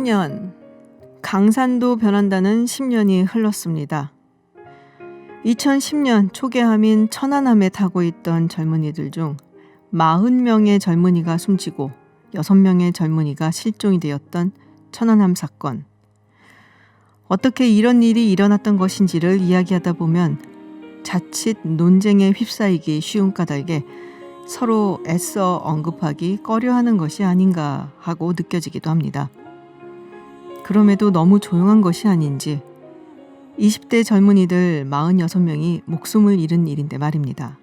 10년, 강산도 변한다는 10년이 흘렀습니다. 2010년 초계함인 천안함에 타고 있던 젊은이들 중 40명의 젊은이가 숨지고 6명의 젊은이가 실종이 되었던 천안함 사건. 어떻게 이런 일이 일어났던 것인지를 이야기하다 보면 자칫 논쟁에 휩싸이기 쉬운 까닭에 서로 애써 언급하기 꺼려하는 것이 아닌가 하고 느껴지기도 합니다. 그럼에도 너무 조용한 것이 아닌지 20대 젊은이들 46명이 목숨을 잃은 일인데 말입니다.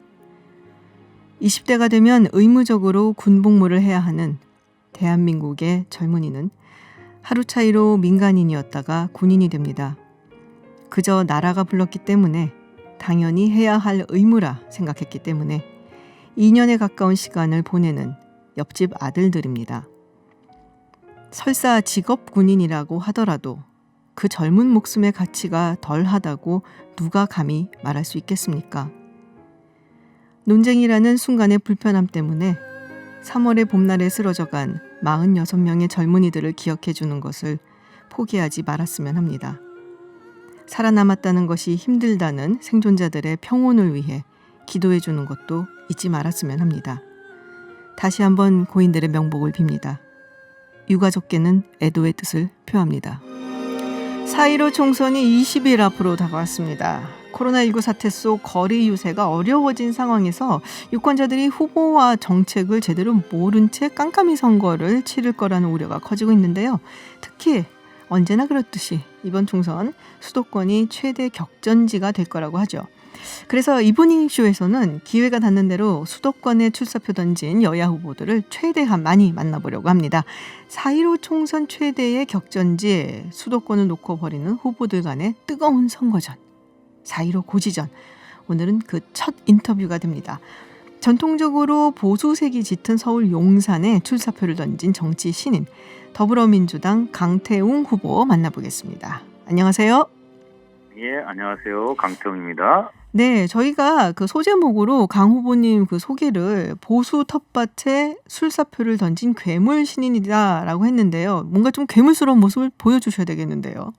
20대가 되면 의무적으로 군복무를 해야 하는 대한민국의 젊은이는 하루 차이로 민간인이었다가 군인이 됩니다. 그저 나라가 불렀기 때문에 당연히 해야 할 의무라 생각했기 때문에 2년에 가까운 시간을 보내는 옆집 아들들입니다. 설사 직업 군인이라고 하더라도 그 젊은 목숨의 가치가 덜하다고 누가 감히 말할 수 있겠습니까? 논쟁이라는 순간의 불편함 때문에 3월의 봄날에 쓰러져간 46명의 젊은이들을 기억해 주는 것을 포기하지 말았으면 합니다. 살아남았다는 것이 힘들다는 생존자들의 평온을 위해 기도해 주는 것도 잊지 말았으면 합니다. 다시 한번 고인들의 명복을 빕니다. 유가족께는 애도의 뜻을 표합니다. 4.15 총선이 20일 앞으로 다가왔습니다. 코로나19 사태 속 거리 유세가 어려워진 상황에서 유권자들이 후보와 정책을 제대로 모른 채 깜깜이 선거를 치를 거라는 우려가 커지고 있는데요. 특히 언제나 그렇듯이 이번 총선 수도권이 최대 격전지가 될 거라고 하죠. 그래서 이브닝쇼에서는 기회가 닿는 대로 수도권에 출사표 던진 여야 후보들을 최대한 많이 만나보려고 합니다. 4.15 총선 최대의 격전지 수도권을 놓고 벌이는 후보들 간의 뜨거운 선거전, 4.15 고지전. 오늘은 그 첫 인터뷰가 됩니다. 전통적으로 보수색이 짙은 서울 용산에 출사표를 던진 정치 신인 더불어민주당 강태웅 후보 만나보겠습니다. 안녕하세요. 예, 안녕하세요. 강태웅입니다. 네, 저희가 그 소제목으로 강 후보님 그 소개를 보수 텃밭에 술사표를 던진 괴물 신인이다라고 했는데요. 뭔가 좀 괴물스러운 모습을 보여주셔야 되겠는데요.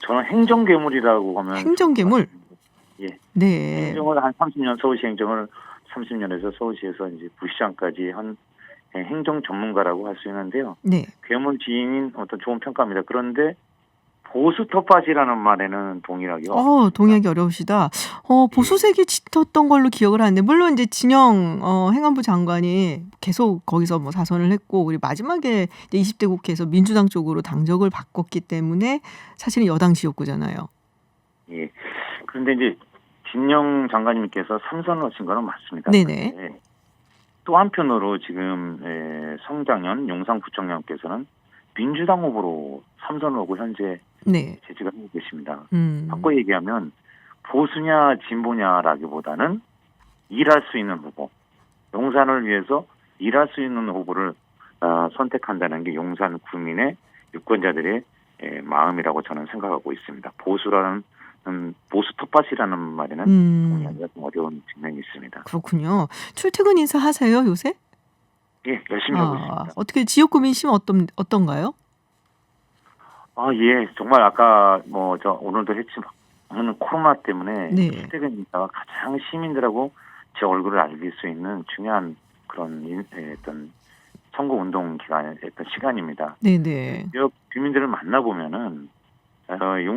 저는 행정괴물이라고 하면 행정괴물? 예. 네. 행정을 한 30년 서울시 행정을 30년에서 서울시에서 이제 부시장까지 한 행정 전문가라고 할 수 있는데요. 네. 괴물 지인인 어떤 좋은 평가입니다. 그런데 보수 텃밭이라는 말에는 동의하기가 동의하기 어려우시다. 보수색이 짙었던 걸로 기억을 하는데 물론 이제 진영 행안부 장관이 계속 거기서 뭐 사선을 했고 그리고 마지막에 이제 20대 국회에서 민주당 쪽으로 당적을 바꿨기 때문에 사실은 여당 지역구잖아요. 예. 그런데 이제 진영 장관님께서 3선을 하신 거는 맞습니다. 네네. 또 한편으로 지금 성장현 용산구청장께서는 민주당 후보로 3선을 하고 현재 네. 재직을 하고 계십니다. 음. 바꿔 얘기하면 보수냐 진보냐라기보다는 일할 수 있는 후보, 용산을 위해서 일할 수 있는 후보를 선택한다는 게 용산 구민의 유권자들의 마음이라고 저는 생각하고 있습니다. 보수 텃밭이라는 말에는 동의하기가 좀 어려운 측면이 있습니다. 그렇군요. 출퇴근 인사 하세요 요새? 예, 열심히 하고 있습니다. 어떻게 지역구 민심 어떤가요? 예, 정말 아까 저 오늘도 했지만 오늘 코로나 때문에 네. 출퇴근 인사가 가장 시민들하고 제 얼굴을 알릴 수 있는 중요한 그런 어떤 선거 운동 기간의 어떤 시간입니다. 네네. 지역 주민들을 만나보면은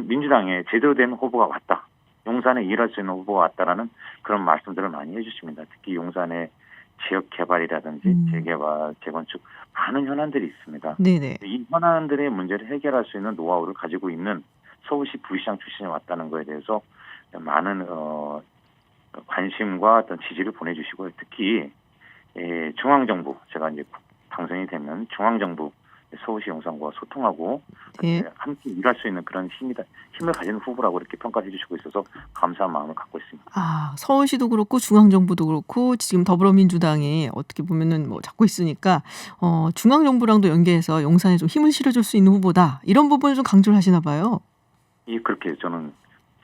민주당에 제대로 된 후보가 왔다. 용산에 일할 수 있는 후보가 왔다라는 그런 말씀들을 많이 해주십니다. 특히 용산의 지역 개발이라든지 재개발, 재건축 많은 현안들이 있습니다. 네네. 이 현안들의 문제를 해결할 수 있는 노하우를 가지고 있는 서울시 부시장 출신이 왔다는 거에 대해서 많은 관심과 어떤 지지를 보내주시고요. 특히 중앙정부, 제가 이제 당선이 되면 중앙정부 서울시 용산과 소통하고 네. 함께 일할 수 있는 그런 힘을 가진 후보라고 이렇게 평가해 주시고 있어서 감사한 마음을 갖고 있습니다. 서울시도 그렇고 중앙정부도 그렇고 지금 더불어민주당이 어떻게 보면은 뭐 잡고 있으니까 중앙정부랑도 연계해서 용산에 좀 힘을 실어줄 수 있는 후보다 이런 부분을 좀 강조를 하시나 봐요. 그렇게 저는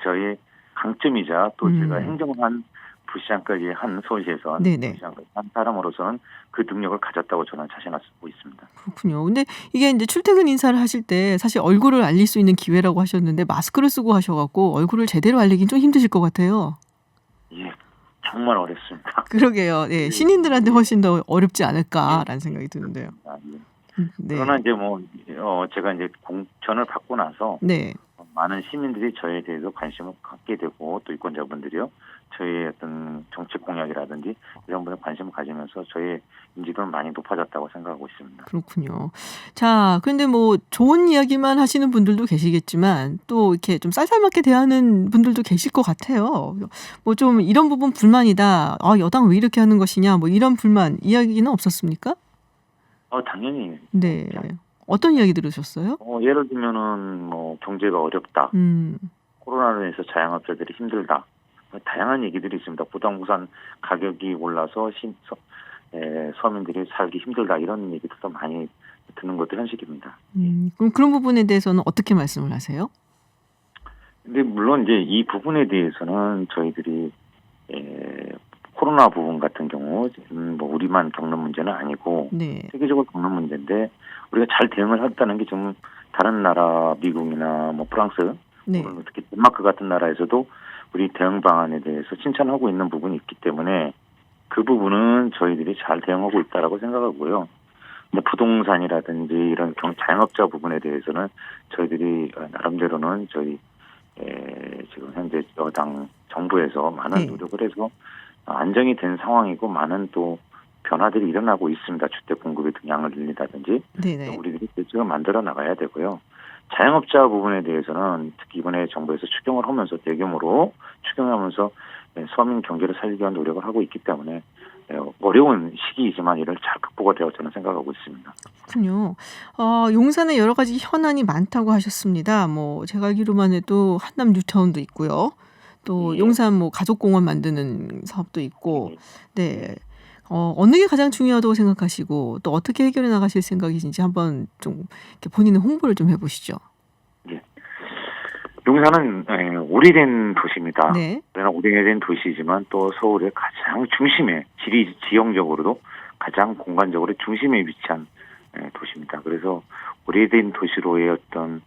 저의 강점이자 또 제가 행정한 부시장까지 한 서울시에서 네네. 부시장까지 한 사람으로서는 그 능력을 가졌다고 저는 자신하고 있습니다. 그렇군요. 근데 이게 인제 출퇴근 인사를 하실 때 사실 얼굴을 알릴 수 있는 기회라고 하셨는데 마스크를 쓰고 하셔 갖고 얼굴을 제대로 알리긴 좀 힘드실 것 같아요. 예. 정말 어렵습니다. 그러게요. 예. 예. '신인들한테 예. 훨씬 더 어렵지 예. 않을까.'라는 생각이 드는데요. 예. 네. 그러나 이제 제가 이제 공천을 받고 나서 네. 많은 시민들이 저에 대해서 관심을 갖게 되고 또 유권자분들이요. 저의 어떤 정책 공약이라든지 이런 분에 관심을 가지면서 저의 인지도는 많이 높아졌다고 생각하고 있습니다. 그렇군요. 자 근데 뭐 좋은 이야기만 하시는 분들도 계시겠지만 또 이렇게 좀 쌀쌀맞게 대하는 분들도 계실 것 같아요. 뭐 좀 "이런 부분 불만이다. 아 여당 왜 이렇게 하는 것이냐." 뭐 이런 불만 이야기는 없었습니까? 당연히 네. 어떤 이야기 들으셨어요? 예를 들면은 경제가 어렵다. 음. 코로나로 인해서 자영업자들이 힘들다. 다양한 얘기들이 있습니다. 부동산 가격이 올라서 서민들이 살기 힘들다. 이런 얘기들도 많이 듣는 것도 현실입니다. 그럼 그런 부분에 대해서는 어떻게 말씀을 하세요? 근데 물론 이제 이 부분에 대해서는 저희들이 코로나 부분 같은 경우 우리만 겪는 문제는 아니고 네. 세계적으로 겪는 문제인데 우리가 잘 대응을 했다는 게 좀 다른 나라 미국이나 프랑스 네. 또는 특히 덴마크 같은 나라에서도 우리 대응 방안에 대해서 칭찬하고 있는 부분이 있기 때문에 그 부분은 저희들이 잘 대응하고 있다라고 생각하고요. 근데 부동산이라든지 이런 자영업자 부분에 대해서는 저희들이 나름대로는 저희 지금 현재 여당 정부에서 많은 네. 노력을 해서 안정이 된 상황이고 많은 또 변화들이 일어나고 있습니다. 주택 공급의 등양을 늘린다든지 네네. 우리들이 대책을 만들어 나가야 되고요. 자영업자 부분에 대해서는 특히 이번에 정부에서 추경을 하면서 대규모로 추경하면서 서민 경제를 살리기 위한 노력을 하고 있기 때문에 어려운 시기이지만 이를 잘 극복을 되어 저는 생각하고 있습니다. 그렇군요. 용산에 여러 가지 현안이 많다고 하셨습니다. 뭐 제가 알기로만 해도 한남 뉴타운도 있고요. 또 예. 용산 뭐 가족공원 만드는 사업도 있고. 예. 네. 어느 게 가장 중요하다고 생각하시고 또 어떻게 해결해 나가실 생각이신지 한번 좀 이렇게 본인의 홍보를 좀 해 보시죠. 예. 용산은 오래된 도시입니다. 네. 그러나 오래된 도시지만 또 서울의 가장 중심에 지형적으로도 가장 공간적으로 중심에 위치한 도시입니다. 그래서 오래된 도시로의 어떤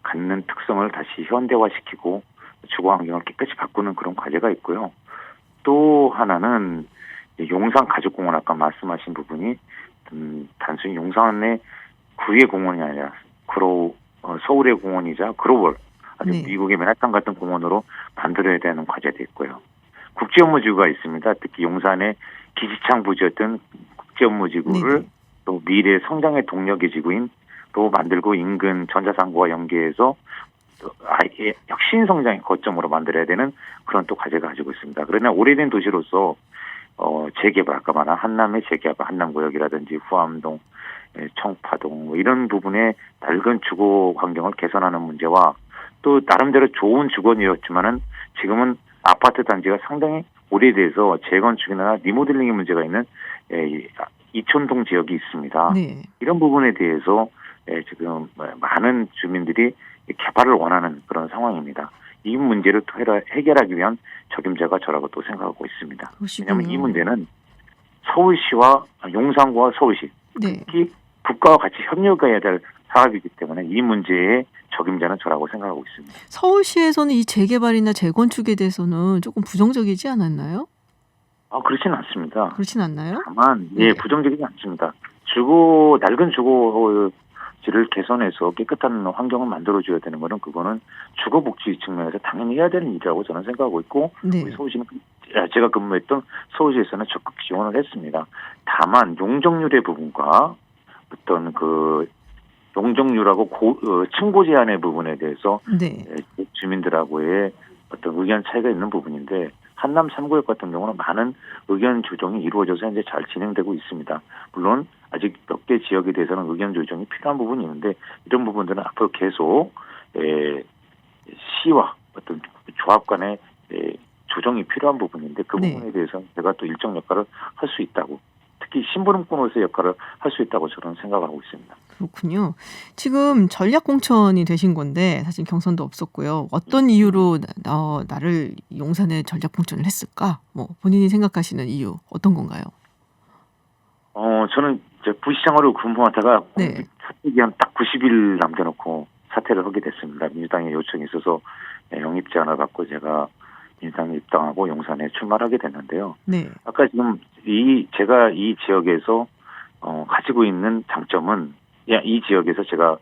갖는 특성을 다시 현대화시키고 주거 환경을 깨끗이 바꾸는 그런 과제가 있고요. 또 하나는 용산 가족공원 아까 말씀하신 부분이 단순히 용산의 구의 공원이 아니라 서울의 공원이자 글로벌 아주 네. 미국의 맨하탄 같은 공원으로 만들어야 되는 과제도 있고요. 국제업무지구가 있습니다. 특히 용산의 기지창 부지였던 국제업무지구를 네네. 또 미래 성장의 동력의 지구인 또 만들고 인근 전자상구와 연계해서 아예 혁신 성장의 거점으로 만들어야 되는 그런 또 과제가 가지고 있습니다. 그러나 오래된 도시로서 재개발 아까 말한 한남의 재개발 한남구역이라든지 후암동, 청파동 이런 부분의 낡은 주거 환경을 개선하는 문제와 또 나름대로 좋은 주거지였지만은 지금은 아파트 단지가 상당히 오래돼서 재건축이나 리모델링의 문제가 있는 이촌동 지역이 있습니다. 네. 이런 부분에 대해서 지금 많은 주민들이 개발을 원하는 그런 상황입니다. 이 문제를 해결하기 위한 적임자가 저라고 또 생각하고 있습니다. 그러시군요. 왜냐하면 이 문제는 서울시와 용산구와 서울시 네. 특히 국가와 같이 협력해야 될 사업이기 때문에 이 문제의 적임자는 저라고 생각하고 있습니다. 서울시에서는 이 재개발이나 재건축에 대해서는 조금 부정적이지 않았나요? 그렇지는 않습니다. 그렇진 않나요? 다만 네. 부정적이지 않습니다. 낡은 주거지를 개선해서 깨끗한 환경을 만들어줘야 되는 거는 그거는 주거복지 측면에서 당연히 해야 되는 일이라고 저는 생각하고 있고 네. 우리 서울시는 제가 근무했던 서울시에서는 적극 지원을 했습니다. 다만 용적률의 부분과 어떤 용적률하고 층고 제한의 부분에 대해서 네. 주민들하고의 어떤 의견 차이가 있는 부분인데 한남 3구역 같은 경우는 많은 의견 조정이 이루어져서 현재 잘 진행되고 있습니다. 물론 아직 몇 개 지역에 대해서는 의견 조정이 필요한 부분이 있는데 이런 부분들은 앞으로 계속 시와 어떤 조합 간의 조정이 필요한 부분인데 그 네. 부분에 대해서 제가 또 일정 역할을 할 수 있다고 특히 심부름꾼으로서의 역할을 할 수 있다고 저는 생각하고 있습니다. 그렇군요. 지금 전략 공천이 되신 건데 사실 경선도 없었고요. 어떤 이유로 나를 용산에 전략 공천을 했을까? 뭐 본인이 생각하시는 이유 어떤 건가요? 저는 이제 부시장으로 근무하다가 네. 사퇴 기한 딱 90일 남겨놓고 사퇴를 하게 됐습니다. 민주당의 요청이 있어서 영입 제안을 받고 제가 민주당에 입당하고 용산에 출마하게 됐는데요. 네. 아까 지금 제가 이 지역에서 가지고 있는 장점은 이 지역에서 제가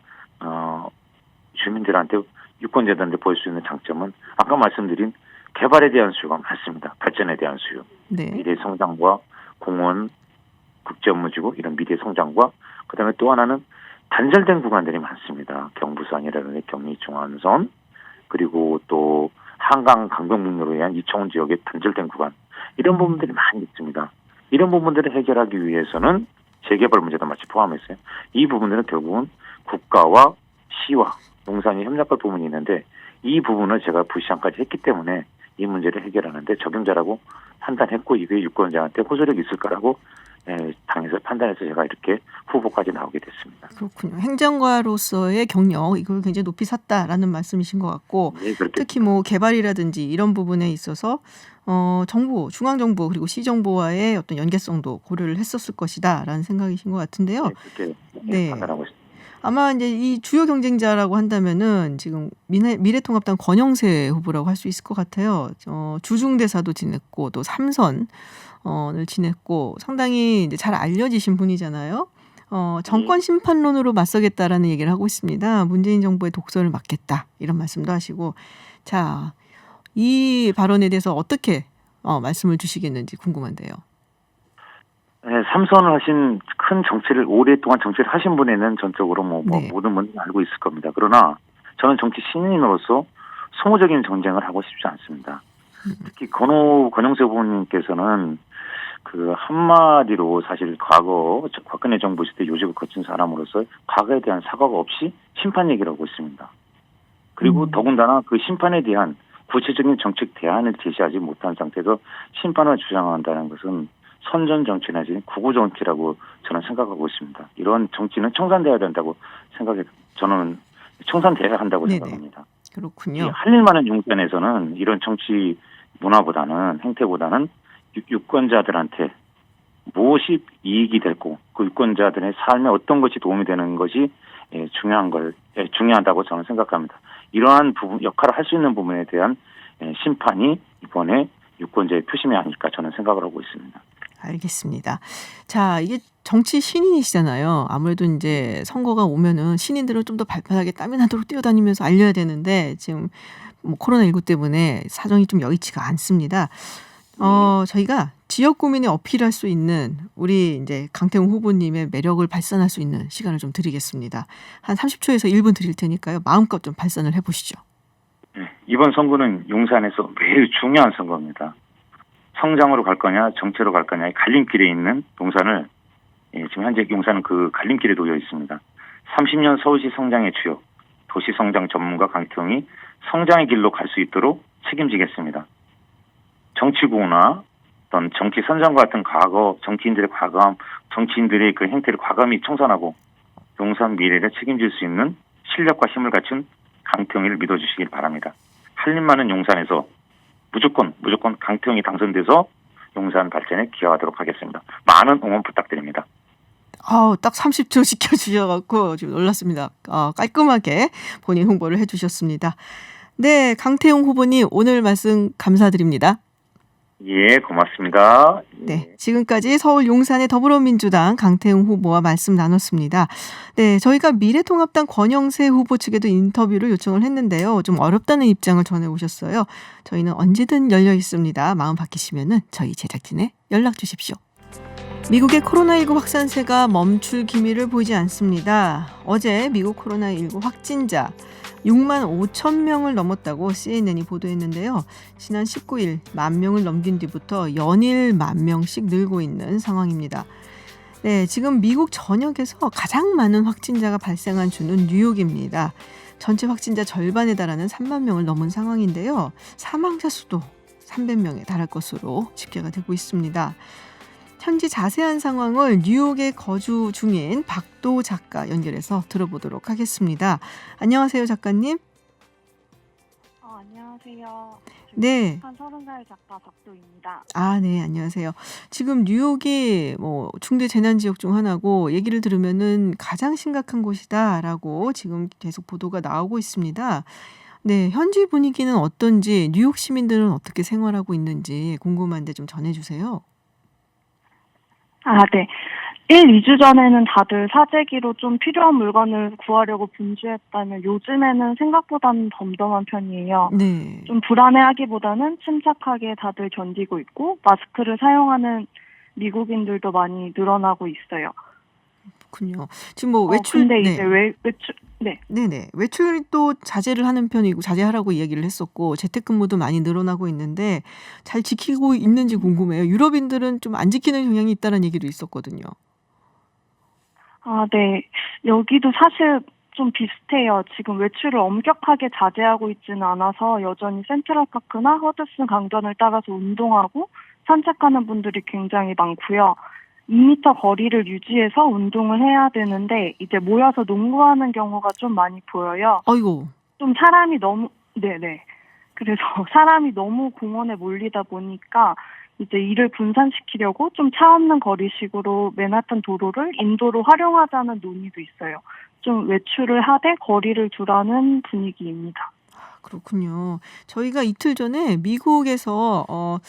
주민들한테 유권자들한테 보일 수 있는 장점은 아까 말씀드린 개발에 대한 수요가 많습니다. 발전에 대한 수요. 네. 미래 성장과 공원, 국제업무지구 이런 미래 성장과 그다음에 또 하나는 단절된 구간들이 많습니다. 경부선이라든지 경리중앙선 그리고 또 한강 강변북로로 인한 이청원 지역의 단절된 구간 이런 부분들이 많이 있습니다. 이런 부분들을 해결하기 위해서는 재개발 문제도 마치 포함했어요. 이 부분들은 결국은 국가와 시와 용산이 협력할 부분이 있는데 이 부분을 제가 부시장까지 했기 때문에 이 문제를 해결하는데 적임자라고 판단했고 이게 유권자한테 호소력이 있을까라고 당에서 판단해서 제가 이렇게 후보까지 나오게 됐습니다. 그렇군요. 행정가로서의 경력 이걸 굉장히 높이 샀다라는 말씀이신 것 같고 네, 그렇게 특히 뭐 개발이라든지 이런 부분에 있어서 정부, 중앙정부 그리고 시정부와의 어떤 연계성도 고려를 했었을 것이다라는 생각이신 것 같은데요. 그렇게 네. 판단하고 있습니다. 아마 이제 이 주요 경쟁자라고 한다면은 지금 미래통합당 권영세 후보라고 할 수 있을 것 같아요. 주중대사도 지냈고 또 삼선을 지냈고 상당히 이제 잘 알려지신 분이잖아요. 정권 심판론으로 맞서겠다라는 얘기를 하고 있습니다. 문재인 정부의 독선을 막겠다 이런 말씀도 하시고 자, 이 발언에 대해서 어떻게 말씀을 주시겠는지 궁금한데요. 네, 삼선을 하신 큰 정치를 오랫동안 정치를 하신 분에는 전적으로 네. 모든 분이 알고 있을 겁니다. 그러나 저는 정치 신인으로서 소모적인 정쟁을 하고 싶지 않습니다. 특히 권영세 후보님께서는 그 한마디로 사실 과거 박근혜 정부 시대 요직을 거친 사람으로서 과거에 대한 사과가 없이 심판 얘기를 하고 있습니다. 그리고 더군다나 그 심판에 대한 구체적인 정책 대안을 제시하지 못한 상태에서 심판을 주장한다는 것은 선전 정치나 구구 정치라고 저는 생각하고 있습니다. 이런 정치는 청산돼야 된다고 저는 청산돼야 한다고 네네. 생각합니다. 그렇군요. 할 일 많은 용산에서는 이런 정치 문화보다는 행태보다는 유권자들한테 무엇이 이익이 되고 그 유권자들의 삶에 어떤 것이 도움이 되는 것이 중요하다고 저는 생각합니다. 이러한 부분 역할을 할 수 있는 부분에 대한 심판이 이번에 유권자의 표심이 아닐까 저는 생각을 하고 있습니다. 알겠습니다. 자, 이게 정치 신인이시잖아요. 아무래도 이제 선거가 오면은 신인들은 좀 더 발판하게 땀이 나도록 뛰어다니면서 알려야 되는데 지금 뭐 코로나19 때문에 사정이 좀 여의치가 않습니다. 저희가 지역 구민이 어필할 수 있는 우리 이제 강태웅 후보님의 매력을 발산할 수 있는 시간을 좀 드리겠습니다. 한 30초에서 1분 드릴 테니까요. 마음껏 좀 발산을 해보시죠. 이번 선거는 용산에서 매우 중요한 선거입니다. 성장으로 갈 거냐 정체로 갈 거냐의 갈림길에 있는 용산을 지금 현재 용산은 그 갈림길에 놓여 있습니다. 30년 서울시 성장의 주요 도시성장 전문가 강태웅이 성장의 길로 갈 수 있도록 책임지겠습니다. 정치구나 어떤 정치 선전과 같은 과거 정치인들의 그 행태를 과감히 청산하고 용산 미래를 책임질 수 있는 실력과 힘을 갖춘 강태웅이를 믿어주시길 바랍니다. 할 일 많은 용산에서 무조건 강태웅이 당선돼서 용산 발전에 기여하도록 하겠습니다. 많은 응원 부탁드립니다. 딱 30초 지켜주셔갖고 지금 놀랐습니다. 깔끔하게 본인 홍보를 해주셨습니다. 네, 강태웅 후보님 오늘 말씀 감사드립니다. 예, 고맙습니다. 네, 지금까지 서울 용산의 더불어민주당 강태웅 후보와 말씀 나눴습니다. 네, 저희가 미래통합당 권영세 후보 측에도 인터뷰를 요청을 했는데요. 좀 어렵다는 입장을 전해오셨어요. 저희는 언제든 열려 있습니다. 마음 바뀌시면은 저희 제작진에 연락 주십시오. 미국의 코로나19 확산세가 멈출 기미를 보이지 않습니다. 어제 미국 코로나19 확진자 6만 5천 명을 넘었다고 CNN이 보도했는데요. 지난 19일 1만 명을 넘긴 뒤부터 연일 1만 명씩 늘고 있는 상황입니다. 네, 지금 미국 전역에서 가장 많은 확진자가 발생한 주는 뉴욕입니다. 전체 확진자 절반에 달하는 3만 명을 넘은 상황인데요. 사망자 수도 300명에 달할 것으로 집계가 되고 있습니다. 현지 자세한 상황을 뉴욕에 거주 중인 박도 작가 연결해서 들어보도록 하겠습니다. 안녕하세요, 작가님. 안녕하세요. 네. 한 30살 작가 박도입니다. 네, 안녕하세요. 지금 뉴욕이 중대 재난 지역 중 하나고 얘기를 들으면은 가장 심각한 곳이다라고 지금 계속 보도가 나오고 있습니다. 네, 현지 분위기는 어떤지, 뉴욕 시민들은 어떻게 생활하고 있는지 궁금한데 좀 전해주세요. 네. 2주 전에는 다들 사재기로 좀 필요한 물건을 구하려고 분주했다면 요즘에는 생각보다는 덤덤한 편이에요. 네. 좀 불안해하기보다는 침착하게 다들 견디고 있고 마스크를 사용하는 미국인들도 많이 늘어나고 있어요. 그렇군요. 지금 외출, 근데 네. 이제 네. 네네. 외출이 또 자제를 하는 편이고 자제하라고 이야기를 했었고 재택근무도 많이 늘어나고 있는데 잘 지키고 있는지 궁금해요. 유럽인들은 좀 안 지키는 경향이 있다는 얘기도 있었거든요. 네. 여기도 사실 좀 비슷해요. 지금 외출을 엄격하게 자제하고 있지는 않아서 여전히 센트럴파크나 허드슨 강변을 따라서 운동하고 산책하는 분들이 굉장히 많고요. 2m 거리를 유지해서 운동을 해야 되는데 이제 모여서 농구하는 경우가 좀 많이 보여요. 아이고. 좀 사람이 너무 네네. 그래서 사람이 너무 공원에 몰리다 보니까 이제 일을 분산시키려고 좀 차 없는 거리식으로 맨하탄 도로를 인도로 활용하자는 논의도 있어요. 좀 외출을 하되 거리를 두라는 분위기입니다. 그렇군요. 저희가 이틀 전에 미국에서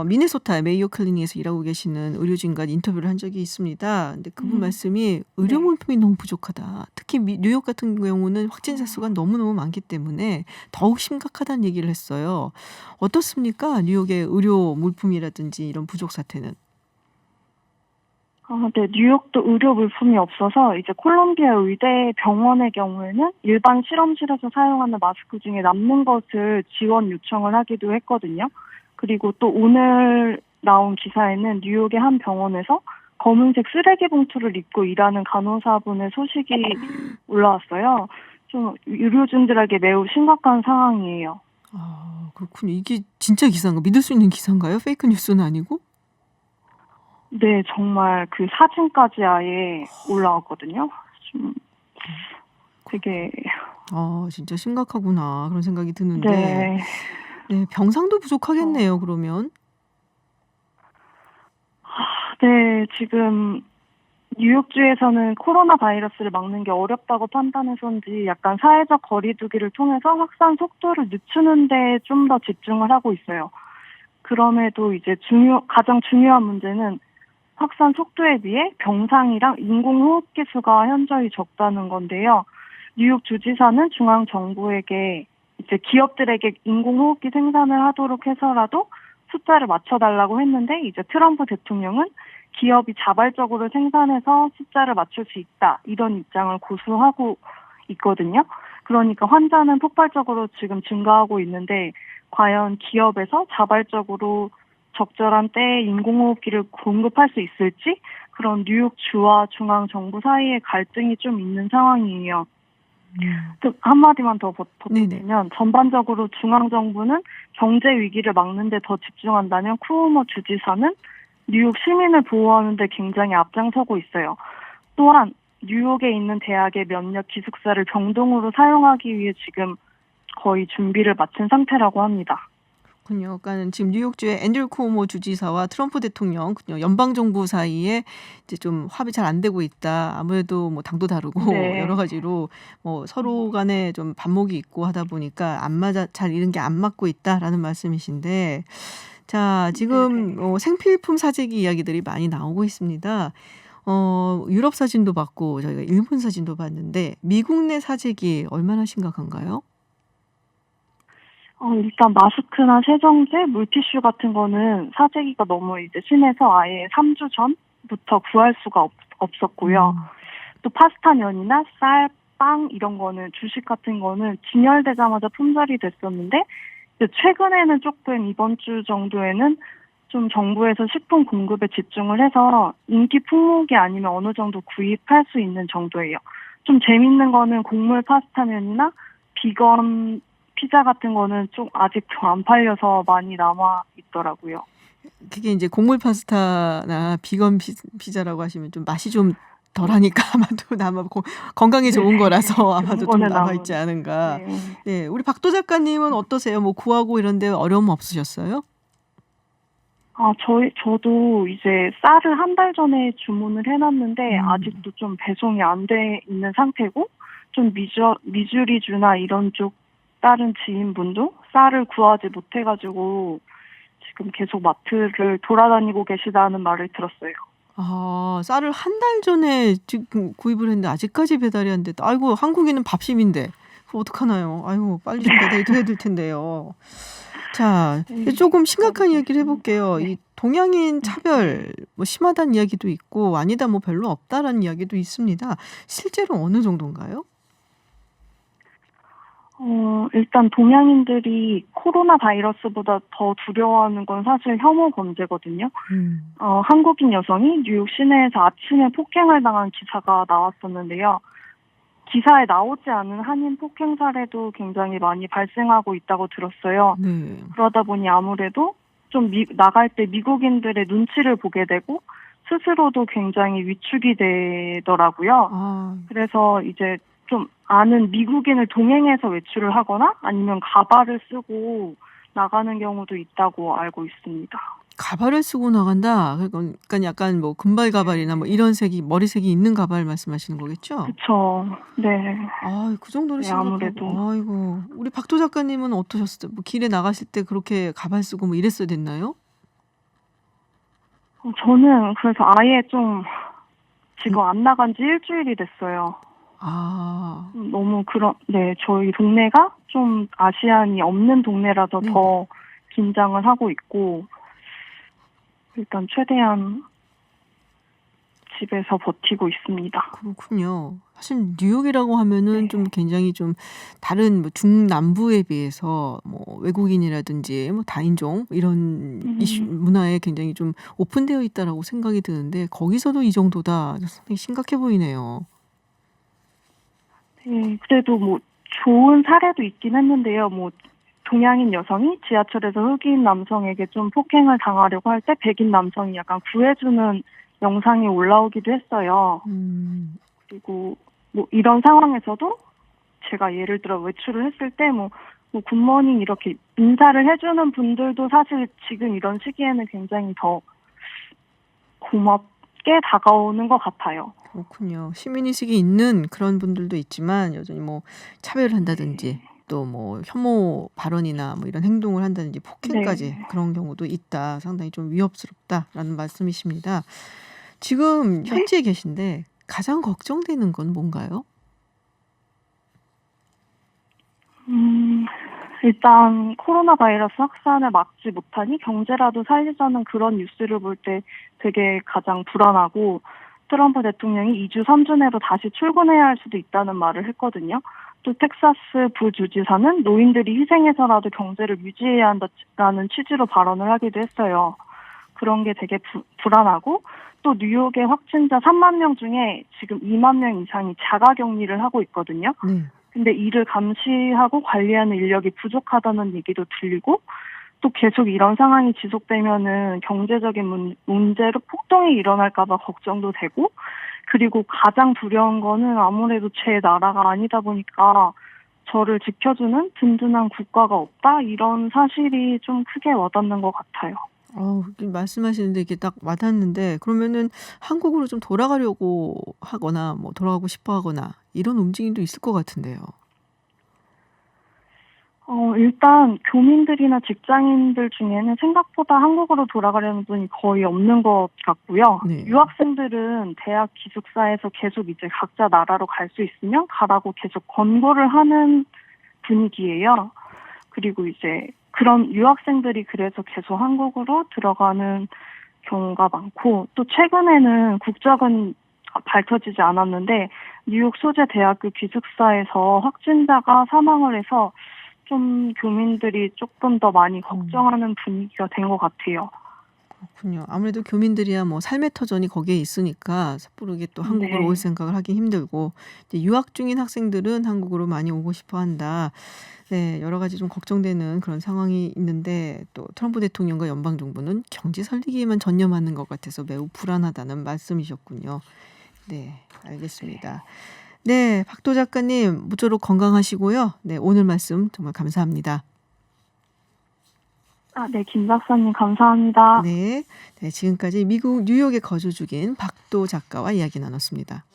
미네소타 메이오 클리닉에서 일하고 계시는 의료진과 인터뷰를 한 적이 있습니다. 근데 그분 말씀이 의료 네. 물품이 너무 부족하다. 특히 뉴욕 같은 경우는 확진자 수가 너무너무 많기 때문에 더욱 심각하다는 얘기를 했어요. 어떻습니까? 뉴욕의 의료 물품이라든지 이런 부족 사태는. 네, 뉴욕도 의료 물품이 없어서 이제 콜롬비아 의대 병원의 경우에는 일반 실험실에서 사용하는 마스크 중에 남는 것을 지원 요청을 하기도 했거든요. 그리고 또 오늘 나온 기사에는 뉴욕의 한 병원에서 검은색 쓰레기 봉투를 입고 일하는 간호사분의 소식이 올라왔어요. 좀 의료진들에게 매우 심각한 상황이에요. 그렇군요. 이게 진짜 기사인가? 믿을 수 있는 기사인가요? 페이크 뉴스는 아니고? 네, 정말 그 사진까지 아예 올라왔거든요. 좀 되게 진짜 심각하구나. 그런 생각이 드는데. 네. 네, 병상도 부족하겠네요, 그러면. 네, 지금 뉴욕주에서는 코로나 바이러스를 막는 게 어렵다고 판단해서인지 약간 사회적 거리두기를 통해서 확산 속도를 늦추는 데 좀 더 집중을 하고 있어요. 그럼에도 이제 가장 중요한 문제는 확산 속도에 비해 병상이랑 인공호흡기 수가 현저히 적다는 건데요. 뉴욕 주지사는 중앙정부에게 이제 기업들에게 인공호흡기 생산을 하도록 해서라도 숫자를 맞춰달라고 했는데 이제 트럼프 대통령은 기업이 자발적으로 생산해서 숫자를 맞출 수 있다 이런 입장을 고수하고 있거든요. 그러니까 환자는 폭발적으로 지금 증가하고 있는데 과연 기업에서 자발적으로 적절한 때에 인공호흡기를 공급할 수 있을지 그런 뉴욕주와 중앙정부 사이에 갈등이 좀 있는 상황이에요. 한마디만 더 보태면 전반적으로 중앙정부는 경제 위기를 막는 데 더 집중한다면 쿠오모 주지사는 뉴욕 시민을 보호하는 데 굉장히 앞장서고 있어요. 또한 뉴욕에 있는 대학의 면역 기숙사를 병동으로 사용하기 위해 지금 거의 준비를 마친 상태라고 합니다. 그렇군요. 그러니까 지금 뉴욕주의 앤드류 쿠오모 주지사와 트럼프 대통령, 연방 정부 사이에 이제 좀 합의 잘 안 되고 있다. 아무래도 당도 다르고 네. 여러 가지로 서로 간에 좀 반목이 있고 하다 보니까 잘 이런 게 안 맞고 있다라는 말씀이신데, 자, 지금 생필품 사재기 이야기들이 많이 나오고 있습니다. 유럽 사진도 봤고 저희가 일본 사진도 봤는데 미국 내 사재기 얼마나 심각한가요? 일단 마스크나 세정제, 물티슈 같은 거는 사재기가 너무 이제 심해서 아예 3주 전부터 구할 수가 없었고요. 또 파스타 면이나 쌀, 빵 이런 거는 주식 같은 거는 진열되자마자 품절이 됐었는데 최근에는 조금 이번 주 정도에는 좀 정부에서 식품 공급에 집중을 해서 인기 품목이 아니면 어느 정도 구입할 수 있는 정도예요. 좀 재밌는 거는 곡물 파스타면이나 비건 피자 같은 거는 좀 아직 안 팔려서 많이 남아 있더라고요. 그게 이제 곡물 파스타나 비건 피자라고 하시면 좀 맛이 좀 덜하니까 아마 건강에 좋은 네. 거라서 좋은 아마도 좀 거는 남아있지 아무래도. 않은가. 네. 네, 우리 박도 작가님은 어떠세요? 뭐 구하고 이런데 어려움 없으셨어요? 저도 이제 쌀을 한 달 전에 주문을 해놨는데 음. 아직도 좀 배송이 안 돼 있는 상태고, 좀 미주리주나 이런 쪽 다른 지인분도 쌀을 구하지 못해가지고 지금 계속 마트를 돌아다니고 계시다는 말을 들었어요. 아, 쌀을 한 달 전에 지금 구입을 했는데 아직까지 배달이 안 됐다. 아이고, 한국인은 밥심인데. 그거 어떡하나요? 아이고, 빨리 좀 배달이 돼야 될 텐데요. 자, 네, 조금 심각한 그러고 이야기를 있습니다. 해볼게요. 네. 이 동양인 네. 차별, 뭐 심하다는 이야기도 있고 아니다 뭐 별로 없다라는 이야기도 있습니다. 실제로 어느 정도인가요? 일단 동양인들이 코로나 바이러스보다 더 두려워하는 건 사실 혐오 범죄거든요. 음. 한국인 여성이 뉴욕 시내에서 아침에 폭행을 당한 기사가 나왔었는데요. 기사에 나오지 않은 한인 폭행 사례도 굉장히 많이 발생하고 있다고 들었어요. 네. 그러다 보니 아무래도 좀 나갈 때 미국인들의 눈치를 보게 되고 스스로도 굉장히 위축이 되더라고요. 아, 그래서 이제 좀 아는 미국인을 동행해서 외출을 하거나 아니면 가발을 쓰고 나가는 경우도 있다고 알고 있습니다. 가발을 쓰고 나간다. 그러니까 약간 뭐 금발 가발이나 뭐 이런 색이 머리색이 있는 가발 말씀하시는 거겠죠? 그쵸. 네. 아, 그 정도로 네, 아무래도. 심각하고. 아이고, 우리 박도 작가님은 어떠셨어요? 뭐 길에 나가실 때 그렇게 가발 쓰고 뭐 이랬어야 됐나요? 저는 그래서 아예 좀 지금 안 나간 지 일주일이 됐어요. 아, 너무 네, 저희 동네가 좀 아시안이 없는 동네라서 네. 더 긴장을 하고 있고, 일단 최대한 집에서 버티고 있습니다. 그렇군요. 사실 뉴욕이라고 하면은 네. 좀 굉장히 좀 다른 뭐 중남부에 비해서 뭐 외국인이라든지 뭐 다인종 이런 이슈 문화에 굉장히 좀 오픈되어 있다라고 생각이 드는데 거기서도 이 정도다. 상당히 심각해 보이네요. 네, 그래도 뭐 좋은 사례도 있긴 했는데요. 뭐 동양인 여성이 지하철에서 흑인 남성에게 좀 폭행을 당하려고 할 때 백인 남성이 약간 구해주는 영상이 올라오기도 했어요. 그리고 뭐 이런 상황에서도 제가 예를 들어 외출을 했을 때 뭐 굿모닝 이렇게 인사를 해주는 분들도 사실 지금 이런 시기에는 굉장히 더 고맙게 다가오는 것 같아요. 그렇군요. 시민의식이 있는 그런 분들도 있지만 여전히 뭐 차별을 한다든지 또 뭐 혐오 발언이나 뭐 이런 행동을 한다든지 폭행까지 네. 그런 경우도 있다. 상당히 좀 위협스럽다라는 말씀이십니다. 지금 네. 현지에 계신데 가장 걱정되는 건 뭔가요? 일단 코로나 바이러스 확산을 막지 못하니 경제라도 살리자는 그런 뉴스를 볼 때 되게 가장 불안하고, 트럼프 대통령이 2주 3주 내로 다시 출근해야 할 수도 있다는 말을 했거든요. 또 텍사스 부주지사는 노인들이 희생해서라도 경제를 유지해야 한다는 취지로 발언을 하기도 했어요. 그런 게 되게 불안하고, 또 뉴욕의 확진자 3만 명 중에 지금 2만 명 이상이 자가격리를 하고 있거든요. 네. 근데 이를 감시하고 관리하는 인력이 부족하다는 얘기도 들리고, 또 계속 이런 상황이 지속되면은 경제적인 문제로 폭동이 일어날까봐 걱정도 되고, 그리고 가장 두려운 거는 아무래도 제 나라가 아니다 보니까 저를 지켜주는 든든한 국가가 없다, 이런 사실이 좀 크게 와닿는 것 같아요. 말씀하시는데 이게 딱 와닿는데 그러면은 한국으로 좀 돌아가려고 하거나 뭐 돌아가고 싶어 하거나 이런 움직임도 있을 것 같은데요. 일단 교민들이나 직장인들 중에는 생각보다 한국으로 돌아가려는 분이 거의 없는 것 같고요. 네. 유학생들은 대학 기숙사에서 계속 이제 각자 나라로 갈 수 있으면 가라고 계속 권고를 하는 분위기예요. 그리고 이제 그런 유학생들이 그래서 계속 한국으로 들어가는 경우가 많고, 또 최근에는 국적은 밝혀지지 않았는데 뉴욕 소재 대학교 기숙사에서 확진자가 사망을 해서 좀 교민들이 조금 더 많이 걱정하는 분위기가 된 것 같아요. 그렇군요. 아무래도 교민들이야 뭐 삶의 터전이 거기에 있으니까 섣부르게 또 한국으로 네. 올 생각을 하기 힘들고 이제 유학 중인 학생들은 한국으로 많이 오고 싶어 한다. 네, 여러 가지 좀 걱정되는 그런 상황이 있는데 또 트럼프 대통령과 연방 정부는 경제 살리기에만 전념하는 것 같아서 매우 불안하다는 말씀이셨군요. 네, 알겠습니다. 네, 박도 작가님 모쪼록 건강하시고요. 네, 오늘 말씀 정말 감사합니다. 네, 김 박사님 감사합니다. 네, 네, 지금까지 미국 뉴욕에 거주 중인 박도 작가와 이야기 나눴습니다.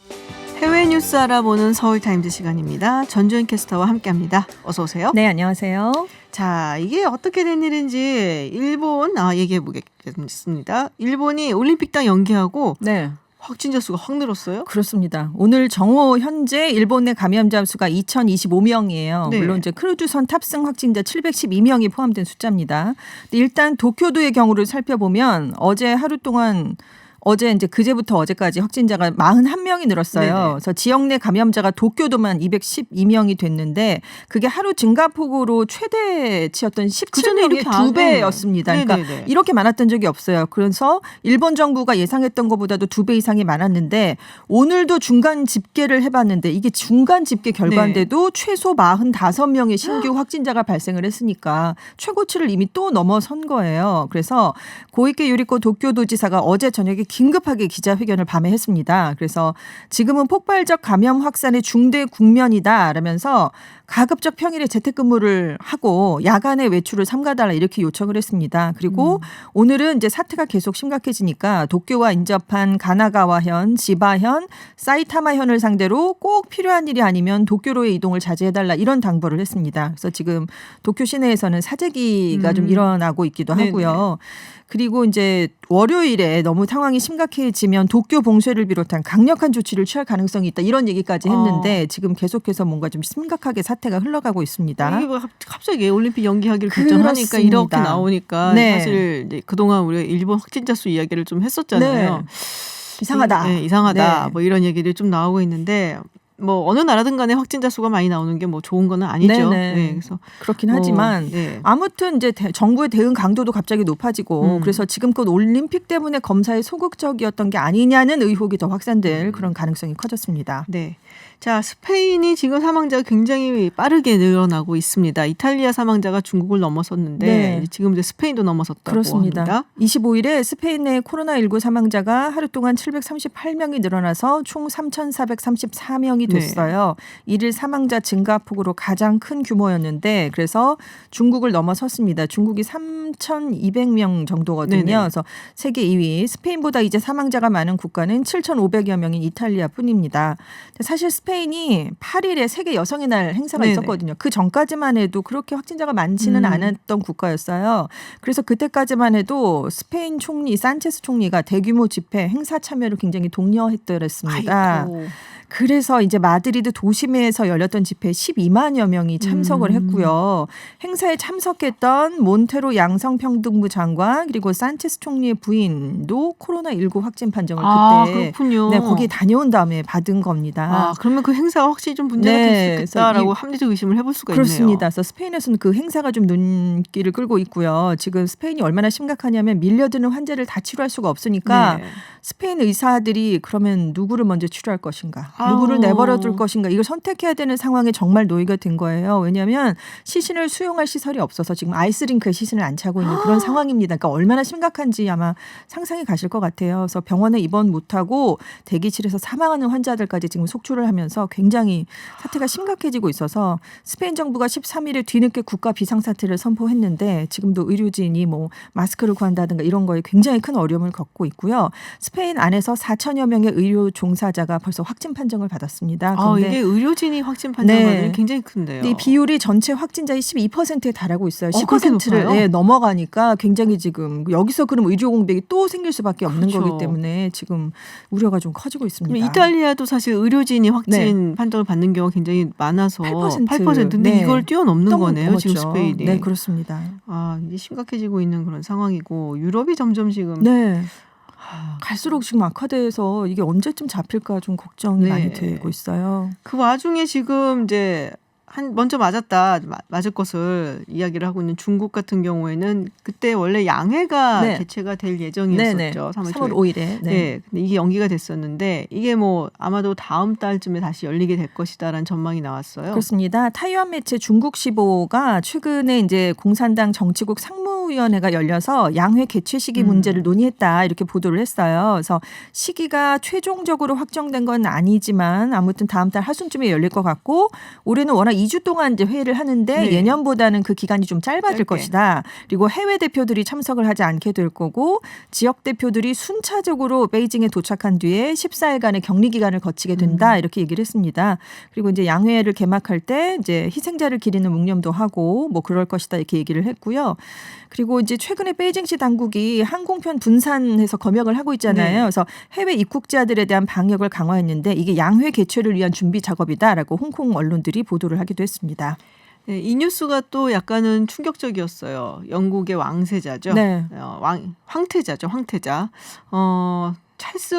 해외 뉴스 알아보는 서울타임즈 시간입니다. 전주현 캐스터와 함께합니다. 어서 오세요. 네, 안녕하세요. 자, 이게 어떻게 된 일인지 일본 얘기해 보겠습니다. 일본이 올림픽당 연기하고 네, 확진자 수가 확 늘었어요. 그렇습니다. 오늘 정오 현재 일본 내 감염자 수가 2025명이에요. 네. 물론 이제 크루즈선 탑승 확진자 712명이 포함된 숫자입니다. 근데 일단 도쿄도의 경우를 살펴보면 어제 하루 동안 어제 이제 그제부터 어제까지 확진자가 41명이 늘었어요. 네네. 그래서 지역 내 감염자가 도쿄도만 212명이 됐는데 그게 하루 증가폭으로 최대치였던 그전에 17명의 이렇게 안 2배였습니다. 그러니까 네네네. 이렇게 많았던 적이 없어요. 그래서 일본 정부가 예상했던 것보다도 2배 이상이 많았는데 오늘도 중간 집계를 해봤는데 이게 중간 집계 결과인데도 최소 45명의 신규 확진자가 발생을 했으니까 최고치를 이미 또 넘어선 거예요. 그래서 고이케 유리코 도쿄도지사가 어제 저녁에 긴급하게 기자회견을 밤에 했습니다. 그래서 지금은 폭발적 감염 확산의 중대 국면이다 라면서 가급적 평일에 재택근무를 하고 야간에 외출을 삼가달라 이렇게 요청을 했습니다. 그리고 오늘은 이제 사태가 계속 심각해지니까 도쿄와 인접한 가나가와현, 지바현, 사이타마현을 상대로 꼭 필요한 일이 아니면 도쿄로의 이동을 자제해달라 이런 당부를 했습니다. 그래서 지금 도쿄 시내에서는 사재기가 좀 일어나고 있기도 네네. 하고요. 그리고 이제 월요일에 너무 상황이 심각해지면 도쿄 봉쇄를 비롯한 강력한 조치를 취할 가능성이 있다 이런 얘기까지 했는데 지금 계속해서 뭔가 좀 심각하게 사태가 흘러가고 있습니다. 이게 뭐 갑자기 올림픽 연기하기를 결정하니까 그렇습니다. 이렇게 나오니까 네. 사실 이제 그동안 우리가 일본 확진자 수 이야기를 좀 했었잖아요. 네. 이상하다. 네, 이상하다. 네. 뭐 이런 얘기들이 좀 나오고 있는데 뭐 어느 나라든 간에 확진자 수가 많이 나오는 게 뭐 좋은 건 아니죠. 네네. 네, 그래서 그렇긴 뭐, 하지만 네. 아무튼 이제 정부의 대응 강도도 갑자기 높아지고 그래서 지금껏 올림픽 때문에 검사에 소극적이었던 게 아니냐는 의혹이 더 확산될 그런 가능성이 커졌습니다. 네. 자, 스페인이 지금 사망자가 굉장히 빠르게 늘어나고 있습니다. 이탈리아 사망자가 중국을 넘어섰는데 네. 지금 이제 스페인도 넘어섰다고 그렇습니다. 합니다. 25일에 스페인 내 코로나19 사망자가 하루 동안 738명이 늘어나서 총 3,434명이 됐어요. 일일 사망자 증가폭으로 가장 큰 규모였는데 그래서 중국을 넘어섰습니다. 중국이 3,200명 정도거든요. 네네. 그래서 세계 2위. 스페인보다 이제 사망자가 많은 국가는 7,500여 명인 이탈리아뿐입니다. 사실 스페인이 8일에 세계 여성의 날 행사가 네네. 있었거든요. 그 전까지만 해도 그렇게 확진자가 많지는 않았던 국가였어요. 그래서 그때까지만 해도 스페인 총리 산체스 총리가 대규모 집회 행사 참여를 굉장히 독려했더랬습니다. 아이고. 그래서 이제 마드리드 도심에서 열렸던 집회에 12만여 명이 참석을 했고요. 행사에 참석했던 몬테로 양성평등부 장관 그리고 산체스 총리의 부인도 코로나19 확진 판정을 그때 그렇군요. 네, 거기에 다녀온 다음에 받은 겁니다. 그러면 그 행사가 확실히 좀 문제가 네, 될 수 있겠다라고 그래서 합리적 의심을 해볼 수가 그렇습니다. 그래서 스페인에서는 그 행사가 좀 눈길을 끌고 있고요. 지금 스페인이 얼마나 심각하냐면 밀려드는 환자를 다 치료할 수가 없으니까 있네요. 네. 스페인 의사들이 그러면 누구를 먼저 치료할 것인가, 아우. 누구를 내버려 둘 것인가 이걸 선택해야 되는 상황에 정말 놓이게 된 거예요. 왜냐하면 시신을 수용할 시설이 없어서 지금 아이스링크에 시신을 안 차고 있는 그런 상황입니다. 그러니까 얼마나 심각한지 아마 상상이 가실 것 같아요. 그래서 병원에 입원 못하고 대기실에서 사망하는 환자들까지 지금 속출을 하면서 굉장히 사태가 심각해지고 있어서 스페인 정부가 13일에 뒤늦게 국가 비상사태를 선포했는데 지금도 의료진이 뭐 마스크를 구한다든가 이런 거에 굉장히 큰 어려움을 겪고 있고요. 스페인 안에서 4천여 명의 의료 종사자가 벌써 확진 판정을 받았습니다. 그런데 이게 의료진이 확진 판정받으면 네. 굉장히 큰데요. 근데 이 비율이 전체 확진자의 12%에 달하고 있어요. 그렇게 10%를 높아요? 넘어가니까 굉장히 지금 여기서 그럼 의료 공백이 또 생길 수밖에 없는 그렇죠. 거기 때문에 지금 우려가 좀 커지고 있습니다. 그럼 이탈리아도 사실 의료진이 확진 판정을 받는 경우가 굉장히 많아서 8%. 근데 네. 이걸 뛰어넘는 거네요. 지금 넘었죠. 스페인이. 네, 그렇습니다. 이제 심각해지고 있는 그런 상황이고 유럽이 점점 지금 네. 갈수록 지금 악화돼서 이게 언제쯤 잡힐까 좀 걱정이 네. 많이 되고 있어요. 그 와중에 지금 이제 먼저 맞을 것을 이야기를 하고 있는 중국 같은 경우에는 그때 원래 양회가 네. 개최가 될 네네. 예정이었었죠. 3월 5일에. 네. 네, 근데 이게 연기가 됐었는데 이게 뭐 아마도 다음 달쯤에 다시 열리게 될 것이다라는 전망이 나왔어요. 그렇습니다. 타이완 매체 중국시보가 최근에 이제 공산당 정치국 상무위원회가 열려서 양회 개최 시기 문제를 논의했다 이렇게 보도를 했어요. 그래서 시기가 최종적으로 확정된 건 아니지만 아무튼 다음 달 하순쯤에 열릴 것 같고 올해는 워낙 2주 동안 이제 회의를 하는데 네. 예년보다는 그 기간이 좀 짧아질 짧게. 것이다. 그리고 해외 대표들이 참석을 하지 않게 될 거고 지역 대표들이 순차적으로 베이징에 도착한 뒤에 14일간의 격리 기간을 거치게 된다 이렇게 얘기를 했습니다. 그리고 이제 양회를 개막할 때 이제 희생자를 기리는 묵념도 하고 뭐 그럴 것이다 이렇게 얘기를 했고요. 그리고 이제 최근에 베이징시 당국이 항공편 분산해서 검역을 하고 있잖아요. 네. 그래서 해외 입국자들에 대한 방역을 강화했는데 이게 양회 개최를 위한 준비 작업이다라고 홍콩 언론들이 보도를 하기도 했습니다. 네, 이 뉴스가 또 약간은 충격적이었어요. 영국의 왕세자죠. 네. 황태자죠. 황태자. 찰스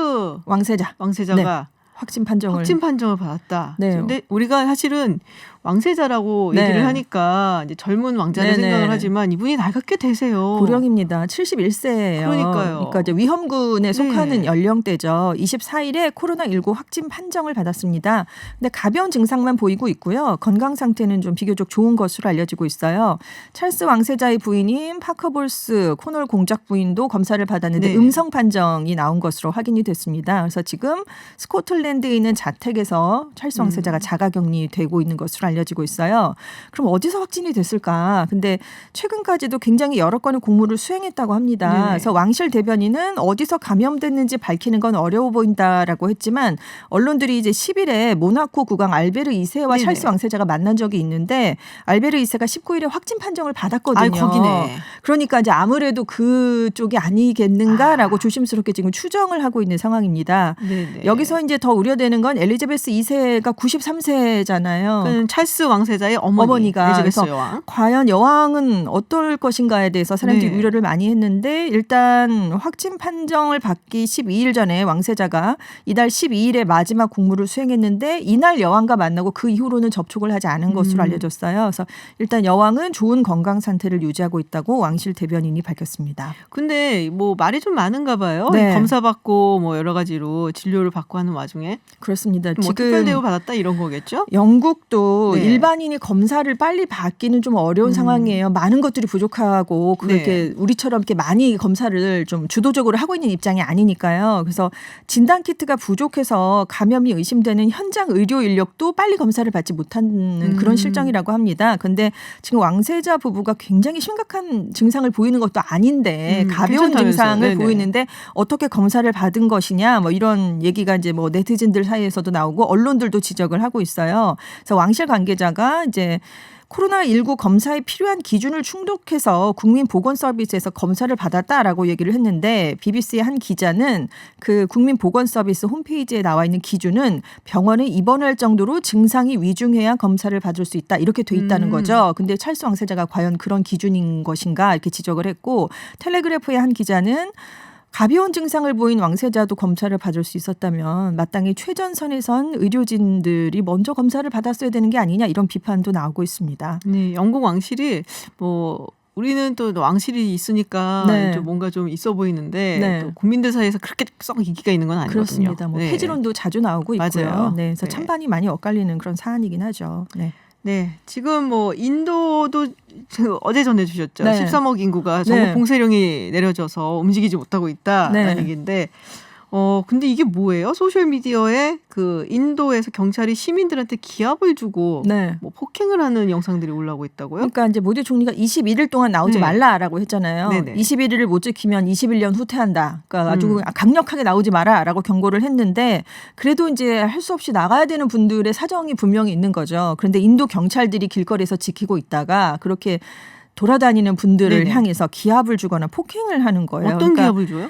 왕세자 왕세자가 확진 판정을 확진 판정을 받았다. 네. 근데 우리가 사실은 왕세자라고 네. 얘기를 하니까 이제 젊은 왕자를 네네. 생각을 하지만 이분이 나이가 꽤 되세요. 고령입니다. 71세예요. 그러니까요. 그러니까 이제 위험군에 속하는 네. 연령대죠. 24일에 코로나19 확진 판정을 받았습니다. 근데 가벼운 증상만 보이고 있고요. 건강 상태는 좀 비교적 좋은 것으로 알려지고 있어요. 찰스 왕세자의 부인인 파커볼스 코널 공작 부인도 검사를 받았는데 네. 음성 판정이 나온 것으로 확인이 됐습니다. 그래서 지금 스코틀랜드에 있는 자택에서 찰스 왕세자가 자가격리되고 있는 것으로 알려지고 있어요. 그럼 어디서 확진이 됐을까? 근데 최근까지도 굉장히 여러 건의 공무를 수행했다고 합니다. 네. 그래서 왕실 대변인은 어디서 감염됐는지 밝히는 건 어려워 보인다라고 했지만 언론들이 이제 10일에 모나코 국왕 알베르 2세와 네네. 찰스 왕세자가 만난 적이 있는데 알베르 2세가 19일에 확진 판정을 받았거든요. 아이 거기네. 그러니까 이제 아무래도 그쪽이 아니겠는가라고 조심스럽게 지금 추정을 하고 있는 상황입니다. 네네. 여기서 이제 더 우려되는 건 엘리자베스 2세가 93세잖아요. 그건 찰스 왕세자의 어머니가. 엘리자베스 그래서 여왕. 과연 여왕은 어떨 것인가에 대해서 사람들이 네. 우려를 많이 했는데 일단 확진 판정을 받기 12일 전에 왕세자가 이달 12일에 마지막 공무를 수행했는데 이날 여왕과 만나고 그 이후로는 접촉을 하지 않은 것으로 알려졌어요. 그래서 일단 여왕은 좋은 건강 상태를 유지하고 있다고 왕실 대변인이 밝혔습니다. 근데 뭐 말이 좀 많은가 봐요. 네. 검사 받고 뭐 여러 가지로 진료를 받고 하는 와중에 그렇습니다. 뭐 특별 대우 받았다 이런 거겠죠? 영국도 네. 일반인이 검사를 빨리 받기는 좀 어려운 상황이에요. 많은 것들이 부족하고 그렇게 네. 우리처럼 이렇게 많이 검사를 좀 주도적으로 하고 있는 입장이 아니니까요. 그래서 진단 키트가 부족해서 감염이 의심되는 현장 의료 인력도 빨리 검사를 받지 못하는 그런 실정이라고 합니다. 근데 지금 왕세자 부부가 굉장히 심각한 증상을 보이는 것도 아닌데 가벼운 괜찮다면서요. 증상을 네네. 보이는데 어떻게 검사를 받은 것이냐 뭐 이런 얘기가 이제 뭐 네티즌들 사이에서도 나오고 언론들도 지적을 하고 있어요. 그래서 왕실 관계자가 이제 코로나19 검사에 필요한 기준을 충족해서 국민보건서비스에서 검사를 받았다라고 얘기를 했는데 BBC의 한 기자는 그 국민보건서비스 홈페이지에 나와 있는 기준은 병원에 입원할 정도로 증상이 위중해야 검사를 받을 수 있다 이렇게 돼 있다는 거죠. 근데 찰스 왕세자가 과연 그런 기준인 것인가 이렇게 지적을 했고 텔레그래프의 한 기자는 가벼운 증상을 보인 왕세자도 검사를 받을 수 있었다면 마땅히 최전선에 선 의료진들이 먼저 검사를 받았어야 되는 게 아니냐 이런 비판도 나오고 있습니다. 네, 영국 왕실이 뭐 우리는 또 왕실이 있으니까 네. 좀 뭔가 좀 있어 보이는데 네. 또 국민들 사이에서 그렇게 썩 인기가 있는 건 아니거든요. 그렇습니다. 뭐 네. 폐지론도 자주 나오고 있고요. 맞아요. 네, 그래서 네. 찬반이 많이 엇갈리는 그런 사안이긴 하죠. 네. 네, 지금 뭐 인도도 어제 전해주셨죠. 네. 13억 인구가 전국 네. 봉쇄령이 내려져서 움직이지 못하고 있다라는 네. 얘기인데, 근데 이게 뭐예요? 소셜 미디어에 그 인도에서 경찰이 시민들한테 기합을 주고 네. 뭐 폭행을 하는 영상들이 올라오고 있다고요? 그러니까 이제 모디 총리가 21일 동안 나오지 네. 말라라고 했잖아요. 네네. 21일을 못 지키면 21년 후퇴한다. 그러니까 아주 강력하게 나오지 마라라고 경고를 했는데 그래도 이제 할 수 없이 나가야 되는 분들의 사정이 분명히 있는 거죠. 그런데 인도 경찰들이 길거리에서 지키고 있다가 그렇게 돌아다니는 분들을 네네. 향해서 기합을 주거나 폭행을 하는 거예요. 어떤 그러니까 기합을 줘요?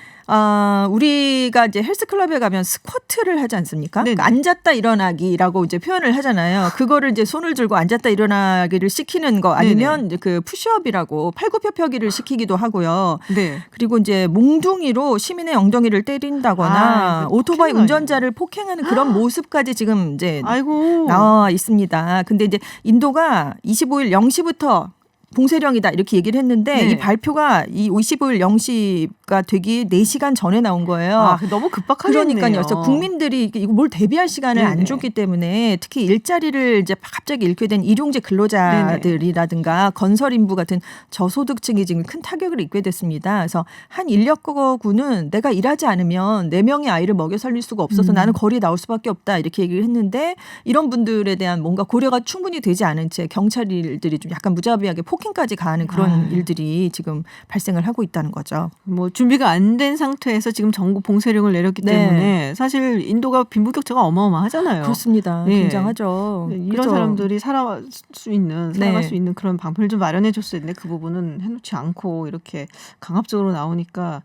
우리가 이제 헬스클럽에 가면 스쿼트를 하지 않습니까? 네네. 그러니까 앉았다 일어나기라고 이제 표현을 하잖아요. 그거를 이제 손을 들고 앉았다 일어나기를 시키는 거 아니면 이제 그 푸시업이라고 팔굽혀펴기를 시키기도 하고요. 네. 그리고 이제 몽둥이로 시민의 엉덩이를 때린다거나 그 오토바이 폭행은 운전자를 폭행하는 그런 모습까지 지금 이제 아이고. 나와 있습니다. 근데 이제 인도가 25일 0시부터 봉쇄령이다 이렇게 얘기를 했는데 네. 이 발표가 이 25일 0시가 되기 4시간 전에 나온 거예요. 아, 너무 급박하겠네요. 그러니까요. 그래서 국민들이 이거 뭘 대비할 시간을 네네. 안 줬기 때문에 특히 일자리를 이제 갑자기 잃게 된 일용직 근로자들이라든가 건설 인부 같은 저소득층이 지금 큰 타격을 입게 됐습니다. 그래서 한 인력거구는 내가 일하지 않으면 4명의 아이를 먹여 살릴 수가 없어서 나는 거리에 나올 수밖에 없다 이렇게 얘기를 했는데 이런 분들에 대한 뭔가 고려가 충분히 되지 않은 채 경찰들이 좀 약간 무자비하게 폭행까지 가하는 그런 일들이 지금 발생을 하고 있다는 거죠. 뭐 준비가 안 된 상태에서 지금 전국 봉쇄령을 내렸기 네. 때문에 사실 인도가 빈부격차가 어마어마하잖아요. 그렇습니다. 네. 굉장하죠. 이런 그죠? 사람들이 살아갈 수 있는 네. 그런 방편을 좀 마련해 줬어야 되는데 그 부분은 해놓지 않고 이렇게 강압적으로 나오니까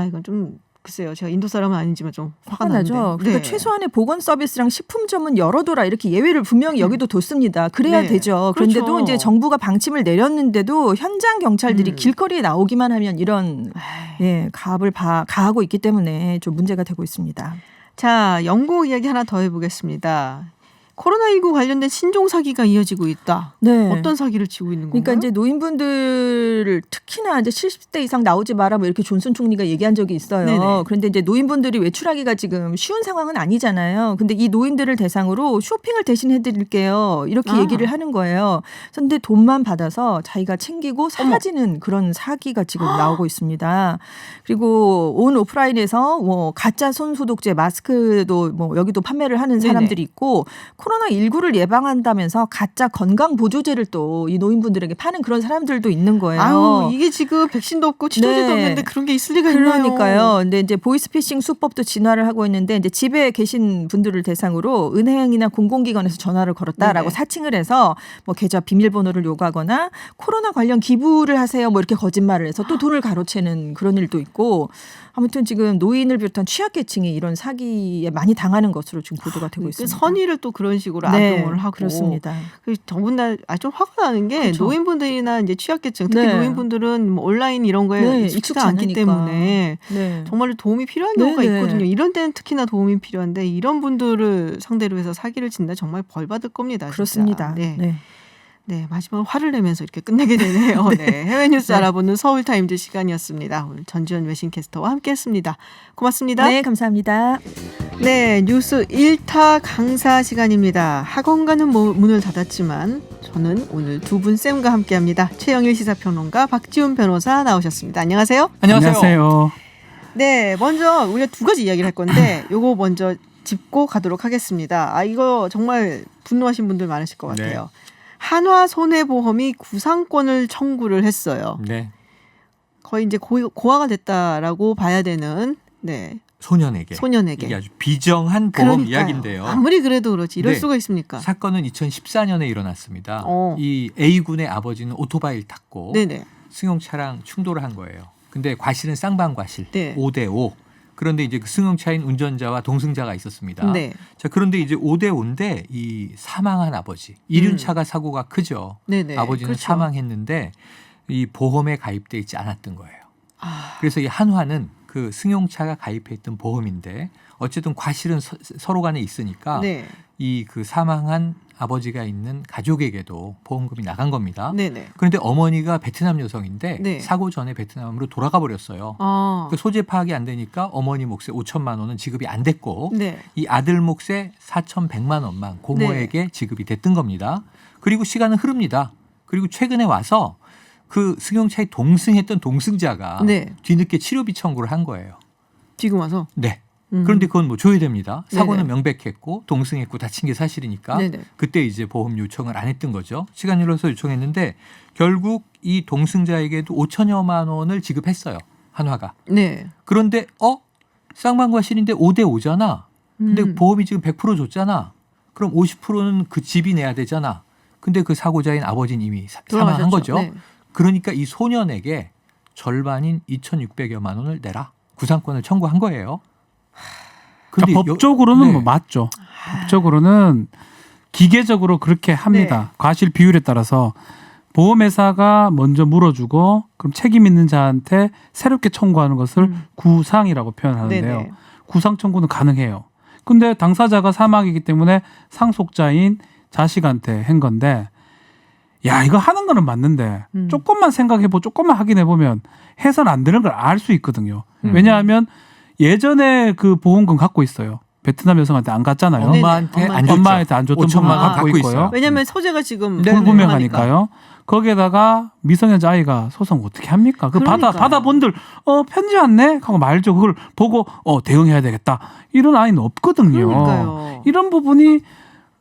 이건 좀 글쎄요. 제가 인도 사람은 아니지만 좀 화가 나죠. 나는데. 그러니까 최소한의 보건 서비스랑 식품점은 열어둬라 이렇게 예외를 분명히 여기도 뒀습니다. 그래야 네. 되죠. 그런데도 그렇죠. 이제 정부가 방침을 내렸는데도 현장 경찰들이 음. 길거리에 나오기만 하면 이런 가압을 가하고 있기 때문에 좀 문제가 되고 있습니다. 자, 영국 이야기 하나 더 해보겠습니다. 코로나19 관련된 신종 사기가 이어지고 있다. 네. 어떤 사기를 치고 있는 건가요? 그러니까 이제 노인분들을 특히나 이제 70대 이상 나오지 마라 뭐 이렇게 존슨 총리가 얘기한 적이 있어요. 네네. 그런데 이제 노인분들이 외출하기가 지금 쉬운 상황은 아니잖아요. 근데 이 노인들을 대상으로 쇼핑을 대신 해드릴게요. 이렇게 얘기를 하는 거예요. 그런데 돈만 받아서 자기가 챙기고 사라지는 그런 사기가 지금 나오고 있습니다. 그리고 온 오프라인에서 뭐 가짜 손소독제, 마스크도 뭐 여기도 판매를 하는 사람들이 있고 코로나19를 예방한다면서 가짜 건강보조제를 또 이 노인분들에게 파는 그런 사람들도 있는 거예요. 아유, 이게 지금 백신도 없고 치료제도 네. 없는데 그런 게 있을 리가 있나요? 그러니까요. 근데 이제 보이스피싱 수법도 진화를 하고 있는데 이제 집에 계신 분들을 대상으로 은행이나 공공기관에서 전화를 걸었다라고 네네. 사칭을 해서 뭐 계좌 비밀번호를 요구하거나 코로나 관련 기부를 하세요 뭐 이렇게 거짓말을 해서 또 돈을 가로채는 그런 일도 있고 아무튼 지금 노인을 비롯한 취약계층이 이런 사기에 많이 당하는 것으로 지금 보도가 되고 있습니다. 선의를 또 그런 식으로 네, 악용을 하고 그렇습니다. 더군다나 좀 화가 나는 게 그렇죠. 노인분들이나 이제 취약계층 특히 네. 노인분들은 뭐 온라인 이런 거에 네, 익숙하지 익숙치 않기 않으니까. 때문에 네. 정말로 도움이 필요한 경우가 네네. 있거든요. 이런 때는 특히나 도움이 필요한데 이런 분들을 상대로 해서 사기를 친다 정말 벌 받을 겁니다. 진짜. 그렇습니다. 네. 네. 네, 마지막으로 화를 내면서 이렇게 끝내게 되네요. 네. 해외 뉴스 네. 알아보는 서울타임즈 시간이었습니다. 오늘 전지현 외신캐스터와 함께했습니다. 고맙습니다. 네, 감사합니다. 네, 뉴스 1타 강사 시간입니다. 학원가는 문을 닫았지만 저는 오늘 두 분 쌤과 함께합니다. 최영일 시사평론가, 박지훈 변호사 나오셨습니다. 안녕하세요. 안녕하세요. 네, 먼저 우리가 두 가지 이야기를 할 건데 요거 먼저 짚고 가도록 하겠습니다. 이거 정말 분노하신 분들 많으실 것 같아요. 네. 한화 손해보험이 구상권을 청구를 했어요. 네. 거의 이제 고화가 됐다라고 봐야 되는 소년에게. 소년에게. 이게 아주 비정한 보험 그러니까요. 이야기인데요. 아무리 그래도 그렇지 이럴 네. 수가 있습니까? 사건은 2014년에 일어났습니다. 어. 이 A군의 아버지는 오토바이를 탔고 네네. 승용차랑 충돌을 한 거예요. 근데 과실은 쌍방과실 네. 5대5. 그런데 이제 그 승용차인 운전자와 동승자가 있었습니다. 네. 자, 그런데 이제 5대5인데 이 사망한 아버지. 이륜차가 사고가 크죠. 네네. 아버지는 그렇죠. 사망했는데 이 보험에 가입돼 있지 않았던 거예요. 아, 그래서 이 한화는 그 승용차가 가입해 있던 보험인데 어쨌든 과실은 서로 간에 있으니까 네. 이 그 사망한 아버지가 있는 가족에게도 보험금이 나간 겁니다. 네네. 그런데 어머니가 베트남 여성인데 네. 사고 전에 베트남으로 돌아가 버렸어요. 아, 그 소재 파악이 안 되니까 어머니 몫에 5천만 원은 지급이 안 됐고 네. 이 아들 몫에 4,100만 원만 고모에게 지급이 됐던 겁니다. 그리고 시간은 흐릅니다. 그리고 최근에 와서 그 승용차에 동승했던 동승자가 네. 뒤늦게 치료비 청구를 한 거예요. 지금 와서. 네. 그런데 그건 뭐 줘야 됩니다. 사고는 네네. 명백했고 동승했고 다친 게 사실이니까 네네. 그때 이제 보험 요청을 안 했던 거죠. 시간이 흘러서 요청했는데 결국 이 동승자에게도 5천여만 원을 지급했어요. 한화가. 네. 그런데 쌍방과실인데 5대5잖아. 근데 보험이 지금 100% 줬잖아. 그럼 50%는 그 집이 내야 되잖아. 근데 그 사고자인 아버지는 이미 사망한 돌아가셨죠. 거죠. 네. 그러니까 이 소년에게 절반인 2,600여만 원을 내라. 구상권을 청구한 거예요. 그러니까 여- 법적으로는 네. 뭐 맞죠. 법적으로는 기계적으로 그렇게 합니다. 네. 과실 비율에 따라서 보험회사가 먼저 물어주고 그럼 책임 있는 자한테 새롭게 청구하는 것을 구상이라고 표현하는데요. 네네. 구상 청구는 가능해요. 근데 당사자가 사망이기 때문에 상속자인 자식한테 한 건데 야 이거 하는 거는 맞는데 조금만 생각해보고 조금만 확인해보면 해서는 안 되는 걸 알 수 있거든요. 왜냐하면 예전에 그 보험금 갖고 있어요. 베트남 여성한테 안 갔잖아요. 네네. 엄마한테 안 줬죠. 엄마한테 안 줬던 5천만 부분 원 갖고 갖고 있고요. 있어요. 왜냐면 소재가 지금 네, 불분명하니까요. 거기에다가 미성년자 아이가 소송 어떻게 합니까? 그 그러니까요. 받아본들 편지 왔네 하고 말죠. 그걸 보고 대응해야 되겠다. 이런 아이는 없거든요. 그러니까요. 이런 부분이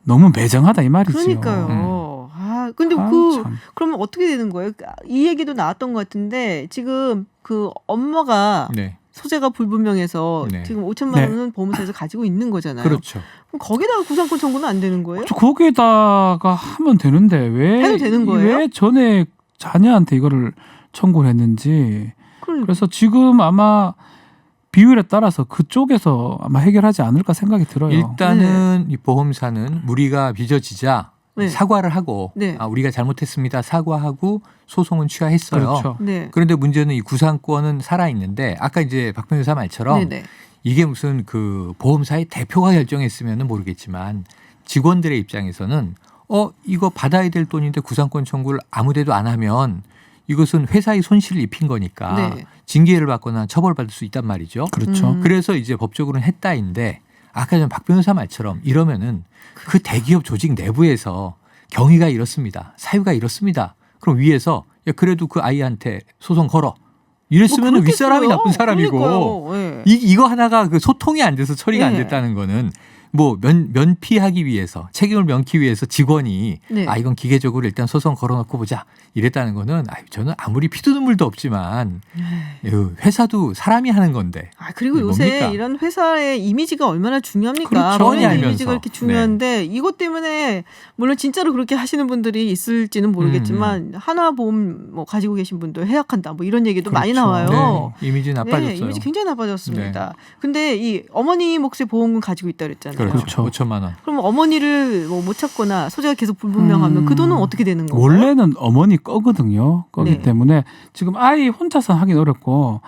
너무 매정하다 이 말이죠. 그러니까요. 아, 근데 참. 그러면 어떻게 되는 거예요? 이 얘기도 나왔던 것 같은데 지금 그 엄마가 네. 소재가 불분명해서 네. 지금 5천만 네. 원은 보험사에서 가지고 있는 거잖아요. 그렇죠. 그럼 거기다가 구상권 청구는 안 되는 거예요? 거기에다가 하면 되는데 해도 되는 거예요? 왜 전에 자녀한테 이거를 청구를 했는지. 그러니까. 그래서 지금 아마 비율에 따라서 그쪽에서 아마 해결하지 않을까 생각이 들어요. 일단은 이 보험사는 무리가 빚어지자 네. 사과를 하고 네. 우리가 잘못했습니다. 사과하고 소송은 취하했어요. 그렇죠. 네. 그런데 문제는 이 구상권은 살아 있는데 아까 이제 박 변호사 말처럼 네네. 이게 무슨 그 보험사의 대표가 결정했으면은 모르겠지만 직원들의 입장에서는 이거 받아야 될 돈인데 구상권 청구를 아무데도 안 하면 이것은 회사의 손실을 입힌 거니까 네. 징계를 받거나 처벌받을 수 있단 말이죠. 그렇죠. 그래서 이제 법적으로는 했다인데 아까 전 박 변호사 말처럼 이러면은 그 대기업 조직 내부에서 경위가 이렇습니다. 사유가 이렇습니다. 그럼 위에서 야 그래도 그 아이한테 소송 걸어. 이랬으면 뭐 윗사람이 그렇겠어요. 나쁜 사람이고 그러니까요. 네. 이거 하나가 그 소통이 안 돼서 처리가 안 네. 됐다는 거는 뭐 면피하기 위해서 책임을 면기 위해서 직원이 네. 이건 기계적으로 일단 소송 걸어놓고 보자 이랬다는 거는 저는 아무리 피도 눈물도 없지만 회사도 사람이 하는 건데 그리고 이게 요새 뭡니까? 이런 회사의 이미지가 얼마나 중요합니까? 그렇죠. 본인의 뻔히 이미지가 알면서. 이렇게 중요한데 이것 때문에 물론 진짜로 그렇게 하시는 분들이 있을지는 모르겠지만 하나보험 뭐 가지고 계신 분들 해약한다 뭐 이런 얘기도 많이 그렇죠. 나와요. 네, 이미지 나빠졌어요. 네, 이미지 굉장히 나빠졌습니다. 근데 이 어머니 몫의 보험금 가지고 있다 그랬잖아요. 그렇죠. 5천만 원. 그럼 어머니를 뭐 못 찾거나 소재가 계속 불분명하면 그 돈은 어떻게 되는 건가요? 원래는 어머니 거거든요. 거기 네. 때문에 지금 아이 혼자서 하긴 어렵고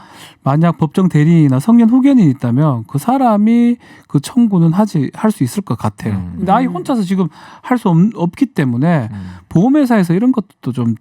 만약 법정 대리인이나 성년 후견인이 있다면 그 사람이 그 청구는 할 수 있을 것 같아요. 근데 아이 혼자서 지금 할 수 없기 때문에 보험회사에서 이런 것도 좀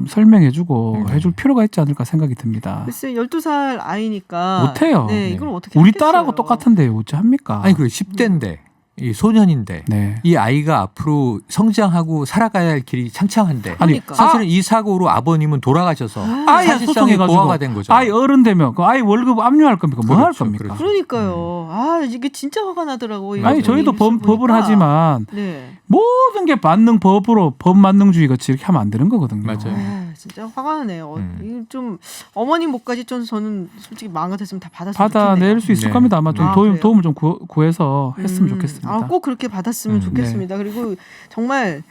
설명해주고 해줄 필요가 있지 않을까 생각이 듭니다. 글쎄 12살 아이니까 못해요. 네, 네. 이걸 어떻게 우리 하겠어요. 딸하고 똑같은데 어찌 합니까? 아니 그 10대인데 이 소년인데 네. 이 아이가 앞으로 성장하고 살아가야 할 길이 창창한데 아니, 그러니까. 사실은 이 사고로 아버님은 돌아가셔서 아이 사실상의 소송해가지고 보화가 된 거죠. 아이 어른 되면 그 아이 월급 압류할 겁니까? 뭐 할 그렇죠, 겁니까? 그렇죠. 그러니까요. 이게 진짜 화가 나더라고. 이거 아니 저희도 뉴스 법을 보니까. 하지만 네. 모든 게 법 만능주의 같이 이렇게 하면 안 되는 거거든요. 맞아요. 진짜 화가 나네요. 이거 좀 어머니 몫까지 좀 저는 솔직히 마음 같았으면 다 받았으면 받아낼 좋겠네요. 수 있을 네. 겁니다. 아마 좀 아, 그래요? 도움을 좀 구해서 했으면 좋겠습니다. 꼭 그렇게 받았으면 좋겠습니다. 그리고 정말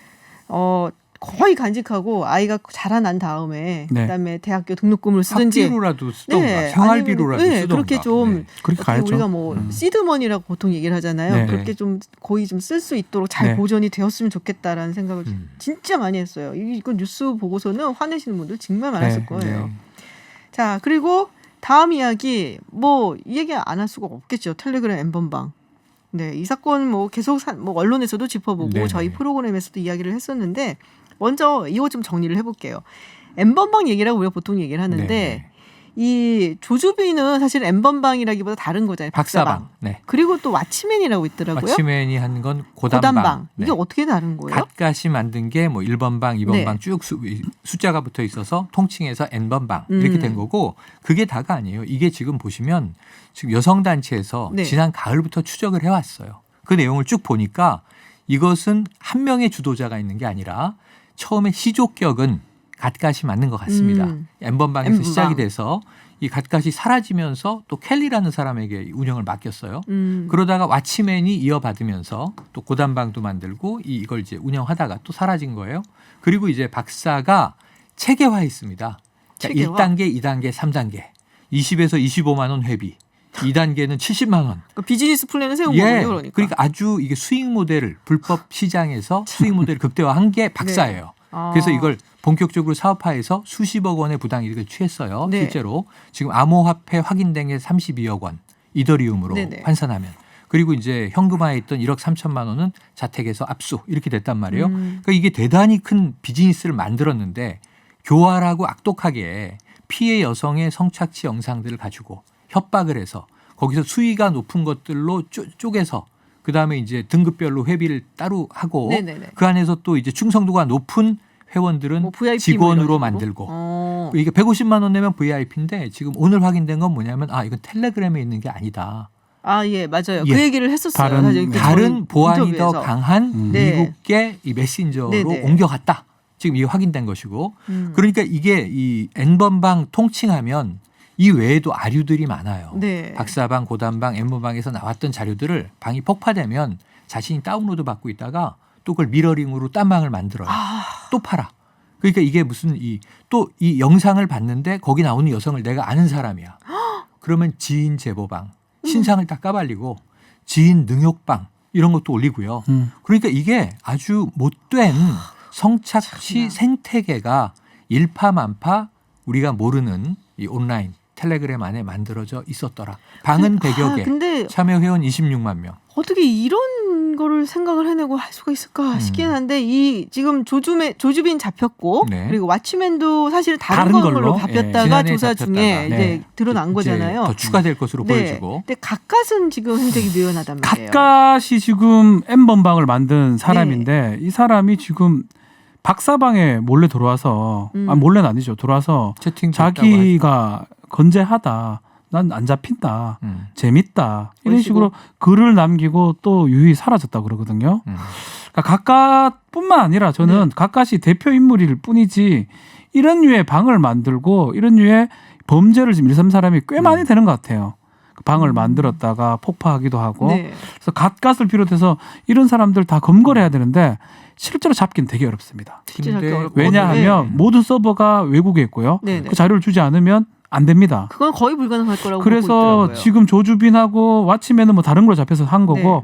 거의 간직하고 아이가 자라난 다음에 네. 그다음에 대학교 등록금을 쓰든지 학비로라도 쓰던가 네, 생활비로라도 아니면, 쓰던가. 그렇게 좀 네. 그렇게 어떻게 가야죠. 우리가 뭐 시드머니라고 보통 얘기를 하잖아요. 네. 그렇게 좀 거의 좀 쓸 수 있도록 잘 네. 보존이 되었으면 좋겠다라는 생각을 진짜 많이 했어요. 이거 뉴스 보고서는 화내시는 분들 정말 많았을 네. 거예요. 네. 자, 그리고 다음 이야기 뭐 이 얘기 안 할 수가 없겠죠. 텔레그램 N번방. 네, 이 사건 뭐 계속 뭐 언론에서도 짚어보고 네네. 저희 프로그램에서도 이야기를 했었는데 먼저 이거 좀 정리를 해볼게요. N번방 얘기라고 우리가 보통 얘기를 하는데 네. 이 조주빈은 사실 N번방이라기보다 다른 거잖아요. 박사방. 네. 그리고 또 왓치맨이라고 있더라고요. 마치맨이 한 건 고단방. 고단방. 이게 네. 어떻게 다른 거예요? 갓갓이 만든 게 뭐 1번 방, 2번 네. 방 쭉 숫자가 붙어 있어서 통칭해서 N번 방 이렇게 된 거고 그게 다가 아니에요. 이게 지금 보시면 지금 여성단체에서 네. 지난 가을부터 추적을 해왔어요. 그 내용을 쭉 보니까 이것은 한 명의 주도자가 있는 게 아니라 처음에 시조격은 갓갓이 맞는 것 같습니다. N번 방에서 N번 시작이 방. 돼서 이 갓갓이 사라지면서 또 켈리라는 사람에게 운영을 맡겼어요. 음. 그러다가 왓치맨이 이어받으면서 또 고단방도 만들고 이걸 이제 운영하다가 또 사라진 거예요. 그리고 이제 박사가 체계화했습니다. 자, 체계화? 1단계, 2단계, 3단계. 20에서 25만 원 회비. 2단계는 70만 원. 그러니까 비즈니스 플랜을 세운 예. 거군요. 그러니까 아주 이게 수익 모델을 불법 시장에서 수익 모델을 극대화한 게 박사예요. 아. 그래서 이걸 본격적으로 사업화해서 수십억 원의 부당이익을 취했어요. 네. 실제로 지금 암호화폐 확인된 게 32억 원 이더리움으로 네네. 환산하면. 그리고 이제 현금화했던 1억 3천만 원은 자택에서 압수 이렇게 됐단 말이에요. 그러니까 이게 대단히 큰 비즈니스를 만들었는데 교활하고 악독하게 피해 여성의 성착취 영상들을 가지고 협박을 해서 거기서 수위가 높은 것들로 쪼개서 그다음에 이제 등급별로 회비를 따로 하고 네네네. 그 안에서 또 이제 충성도가 높은 회원들은 뭐 VIP 직원으로 뭐 이런 만들고 이게 150만 원 내면 VIP인데 지금 오늘 확인된 건 뭐냐면 이건 텔레그램에 있는 게 아니다. 아, 예, 맞아요. 예. 그 얘기를 했었어요. 다른- 사실 그 다른 저희 보안이 인터뷰에서. 더 강한 네. 미국계 이 메신저로 네네. 옮겨갔다. 지금 이게 확인된 것이고 음. 그러니까 이게 이 N번방 통칭하면 이 외에도 아류들이 많아요. 네. 박사방, 고단방, N번방에서 나왔던 자료들을 방이 폭파되면 자신이 다운로드 받고 있다가 또 그걸 미러링으로 딴 방을 만들어요. 또 팔아. 그러니까 이게 무슨 또 이 영상을 봤는데 거기 나오는 여성을 내가 아는 사람이야. 그러면 지인 제보방, 신상을 다 까발리고 지인 능욕방 이런 것도 올리고요. 그러니까 이게 아주 못된 성착취 생태계가 일파만파 우리가 모르는 이 온라인 텔레그램 안에 만들어져 있었더라. 방은 100여 개, 근데 참여 회원 26만 명. 어떻게 이런 거를 생각을 해내고 할 수가 있을까 싶긴 한데 이 지금 조주빈 잡혔고 네. 그리고 왓츠맨도 사실 다른 다른 걸로 걸로? 잡혔다가 지난해 조사 잡혔다가. 중에 이제 네. 드러난 이제 거잖아요. 더 추가될 것으로 네. 보여지고. 근데 각갓은 지금 행적이 묘연하단 말이에요. 각갓이 지금 N번방을 만든 사람인데 네. 이 사람이 지금 박사방에 몰래 들어와서 몰래는 아니죠. 들어와서 채팅 자기가 건재하다. 난 안 잡힌다. 재밌다. 이런 멋지고. 식으로 글을 남기고 또 유유히 사라졌다고 그러거든요. 그러니까 각갓뿐만 아니라 저는 각갓이 대표 인물일 뿐이지 이런 류의 방을 만들고 이런 류의 범죄를 지금 일삼 사람이 꽤 많이 되는 것 같아요. 그 방을 만들었다가 폭파하기도 하고. 네. 그래서 각갓을 비롯해서 이런 사람들 다 검거를 해야 되는데 실제로 잡기는 되게 어렵습니다. 진짜 잡기 어렵고. 왜냐하면 모든 서버가 외국에 있고요. 네네. 그 자료를 주지 않으면 안 됩니다. 그건 거의 불가능할 거라고 보고 그래서 있더라고요. 지금 조주빈하고 왓츠맨은 뭐 다른 걸 잡혀서 한 거고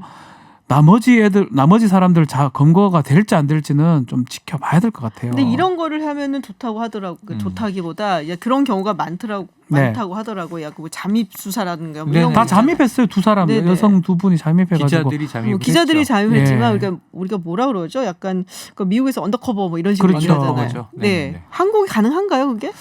나머지 사람들 검거가 될지 안 될지는 좀 지켜봐야 될 것 같아요. 근데 이런 거를 하면은 좋다고 하더라고. 좋다기보다 야, 그런 경우가 많다고 하더라고요. 야, 그 잠입 수사라든가 뭐 네네. 이런 다 거 있잖아요. 잠입했어요. 두 사람 네네. 여성 두 분이 잠입해가지고 기자들이 잠입을 기자들이 했죠. 잠입했지만 예. 그러니까 우리가 뭐라 그러죠? 약간 그 미국에서 언더커버 뭐 이런 식으로 그렇죠. 얘기하잖아요. 언더커버죠. 네. 네네네. 한국이 가능한가요, 그게?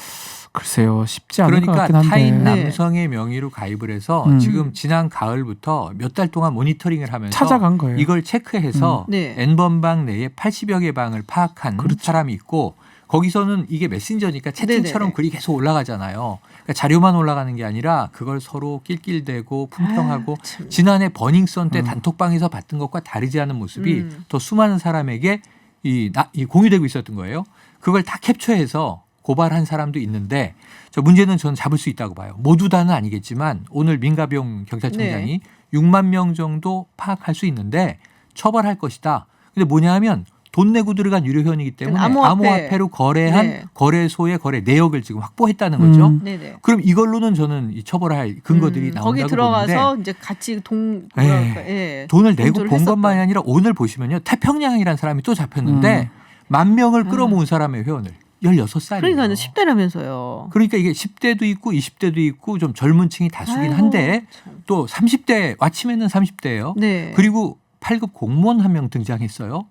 글쎄요 쉽지 않을 것 그러니까 같긴 한데 타인 네. 남성의 명의로 가입을 해서 지금 지난 가을부터 몇 달 동안 모니터링을 하면서 찾아간 거예요. 이걸 체크해서 네. N번방 내에 80여 개 방을 파악한 그렇죠. 사람이 있고 거기서는 이게 메신저니까 채팅처럼 네네네. 글이 계속 올라가잖아요. 그러니까 자료만 올라가는 게 아니라 그걸 서로 낄낄대고 품평하고 참. 지난해 버닝썬 때 단톡방에서 봤던 것과 다르지 않은 모습이 더 수많은 사람에게 이 공유되고 있었던 거예요. 그걸 다 캡처해서 고발한 사람도 있는데 저 문제는 저는 잡을 수 있다고 봐요. 모두 다는 아니겠지만 오늘 민가병 경찰청장이 6만 명 정도 파악할 수 있는데 처벌할 것이다. 근데 뭐냐 하면 돈 내고 들어간 유료 회원이기 때문에 암호화폐로 거래한 거래소의 거래 내역을 지금 확보했다는 거죠. 네네. 그럼 이걸로는 저는 이 처벌할 근거들이 나온다고 거기 들어가서 보는데 이제 같이 돈을 내고 동조를 본 것만이 했었던. 아니라 오늘 보시면요. 태평양이라는 사람이 또 잡혔는데 10,000명을 끌어모은 사람의 회원을 16살이에요. 그러니까는 10대라면서요. 그러니까 이게 10대도 있고 20대도 있고 좀 젊은 층이 다수긴 한데 또 30대 왓츠맨은 30대예요. 네. 그리고 8급 공무원 한 명 등장했어요.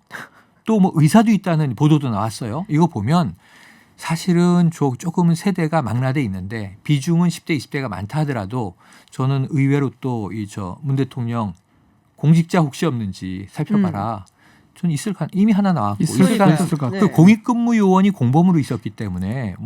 또 뭐 의사도 있다는 보도도 나왔어요. 이거 보면 사실은 조금은 세대가 망라돼 있는데 비중은 10대, 20대가 많다 하더라도 저는 의외로 또 문 대통령 공직자 혹시 없는지 살펴봐라. 전 이미 하나 나왔고 있을 것 같아요. 네. 그 공익근무 요원이 공범으로 있었기 때문에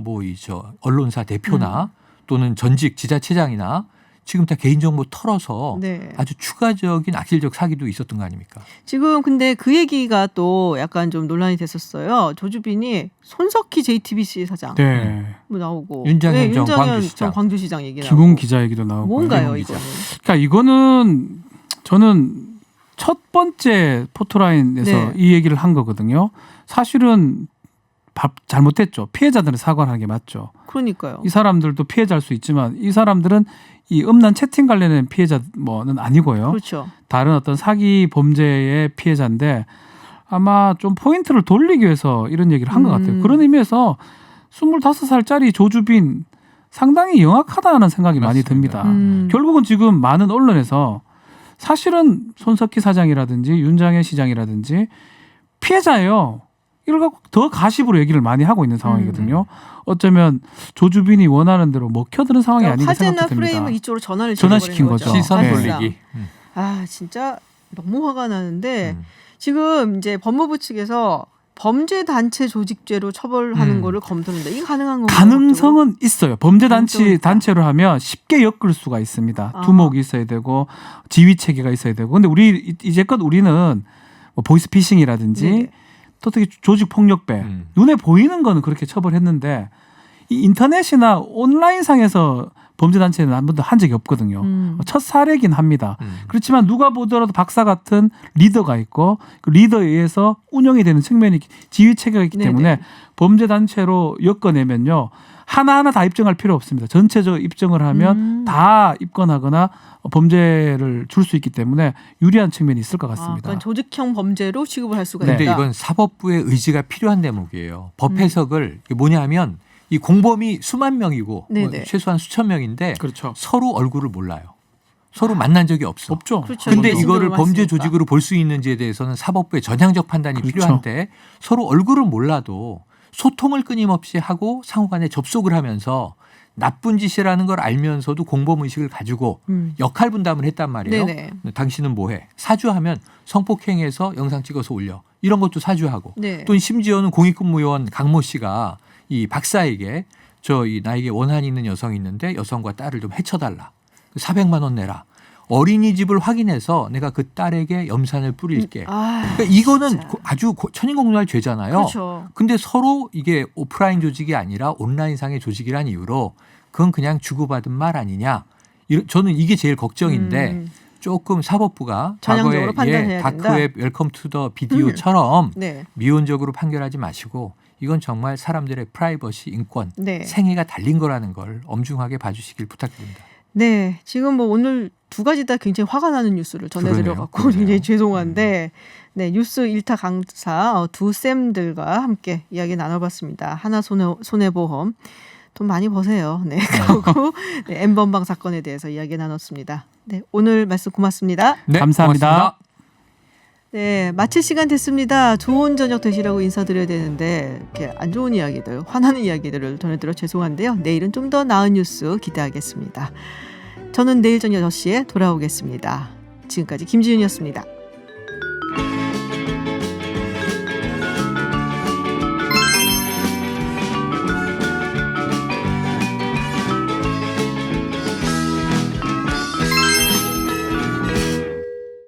언론사 대표나 또는 전직 지자체장이나 지금 다 개인정보 털어서 네. 아주 추가적인 악질적 사기도 있었던 거 아닙니까? 지금 근데 그 얘기가 또 약간 좀 논란이 됐었어요. 조주빈이 손석희 JTBC 사장 네. 뭐 나오고 윤장현 전 윤장현 광주시장. 전 광주시장 얘기 나오고 기공 기자 얘기도 나오고 뭔가요 기자. 이거는? 그러니까 이거는 저는 첫 번째 포토라인에서 네. 이 얘기를 한 거거든요. 사실은 잘못했죠. 피해자들은 사과를 하는 게 맞죠. 그러니까요. 이 사람들도 피해자일 수 있지만 이 사람들은 이 음란 채팅 관련된 피해자는 아니고요. 그렇죠. 다른 어떤 사기 범죄의 피해자인데 아마 좀 포인트를 돌리기 위해서 이런 얘기를 한 것 같아요. 그런 의미에서 25살짜리 조주빈 상당히 영악하다는 생각이 많이 맞습니다. 듭니다. 결국은 지금 많은 언론에서 사실은 손석희 사장이라든지 윤장현 시장이라든지 피해자예요. 이걸 갖고 더 가십으로 얘기를 많이 하고 있는 상황이거든요. 어쩌면 조주빈이 원하는 대로 먹혀드는 상황이 아닌가 화제나 생각도 듭니다. 프레임을 이쪽으로 전환시킨 거죠. 시선 네. 돌리기. 아 진짜 너무 화가 나는데 지금 이제 법무부 측에서 범죄 단체 조직죄로 처벌하는 거를 검토하는데 이게 가능한 건가요? 가능성은 있어요. 범죄단체 가능성은 있다. 단체로 하면 쉽게 엮을 수가 있습니다. 아. 두목이 있어야 되고 지휘 체계가 있어야 되고. 근데 이제껏 우리는 뭐 보이스피싱이라든지 네네. 또 특히 조직 폭력배 눈에 보이는 거는 그렇게 처벌했는데 이 인터넷이나 온라인상에서 범죄단체는 한 번도 한 적이 없거든요. 첫 사례긴 합니다. 그렇지만 누가 보더라도 박사 같은 리더가 있고 그 리더에 의해서 운영이 되는 측면이 지휘 체계가 있기 네네. 때문에 범죄단체로 엮어내면요. 하나하나 다 입증할 필요 없습니다. 전체적으로 입증을 하면 다 입건하거나 범죄를 줄 수 있기 때문에 유리한 측면이 있을 것 같습니다. 그러니까 조직형 범죄로 취급을 할 수가 근데 있다. 이건 사법부의 의지가 필요한 대목이에요. 법 해석을 이게 뭐냐면 이 공범이 수만 명이고 네네. 최소한 수천 명인데 그렇죠. 서로 얼굴을 몰라요. 서로 만난 적이 없어. 없죠. 그렇죠. 근데 이게 이거를 신경을 범죄 많이 쓰니까. 조직으로 볼 수 있는지에 대해서는 사법부의 전향적 판단이 그렇죠. 필요한데 서로 얼굴을 몰라도 소통을 끊임없이 하고 상호간에 접속을 하면서 나쁜 짓이라는 걸 알면서도 공범의식을 가지고 역할 분담을 했단 말이에요. 네네. 당신은 뭐해? 사주하면 성폭행해서 영상 찍어서 올려. 이런 것도 사주하고. 네. 또 심지어는 공익근무요원 강모 씨가 이 박사에게 나에게 원한이 있는 여성이 있는데 여성과 딸을 좀 해쳐달라. 400만 원 내라. 어린이집을 확인해서 내가 그 딸에게 염산을 뿌릴게. 그러니까 이거는 진짜. 아주 천인공노할 죄잖아요. 그렇죠. 근데 서로 이게 오프라인 조직이 아니라 온라인상의 조직이란 이유로 그건 그냥 주고받은 말 아니냐. 저는 이게 제일 걱정인데 조금 사법부가 전향적으로 과거에 판단해야 된다. 다크웹 웰컴 투 더 비디오처럼 네. 미온적으로 판결하지 마시고 이건 정말 사람들의 프라이버시, 인권, 네. 생애가 달린 거라는 걸 엄중하게 봐주시길 부탁드립니다. 네, 지금 뭐 오늘 두 가지 다 굉장히 화가 나는 뉴스를 전해드려갖고 그러네요. 굉장히 죄송한데, 네 뉴스 1타 강사 두 쌤들과 함께 이야기 나눠봤습니다. 하나 손해보험 돈 많이 버세요. 네, 그리고 네, N번방 사건에 대해서 이야기 나눴습니다. 네, 오늘 말씀 고맙습니다. 네, 감사합니다. 고맙습니다. 네, 마칠 시간 됐습니다. 좋은 저녁 되시라고 인사드려야 되는데 이렇게 안 좋은 이야기들, 화나는 이야기들을 전해드려 죄송한데요. 내일은 좀 더 나은 뉴스 기대하겠습니다. 저는 내일 저녁 6시에 돌아오겠습니다. 지금까지 김지윤이었습니다.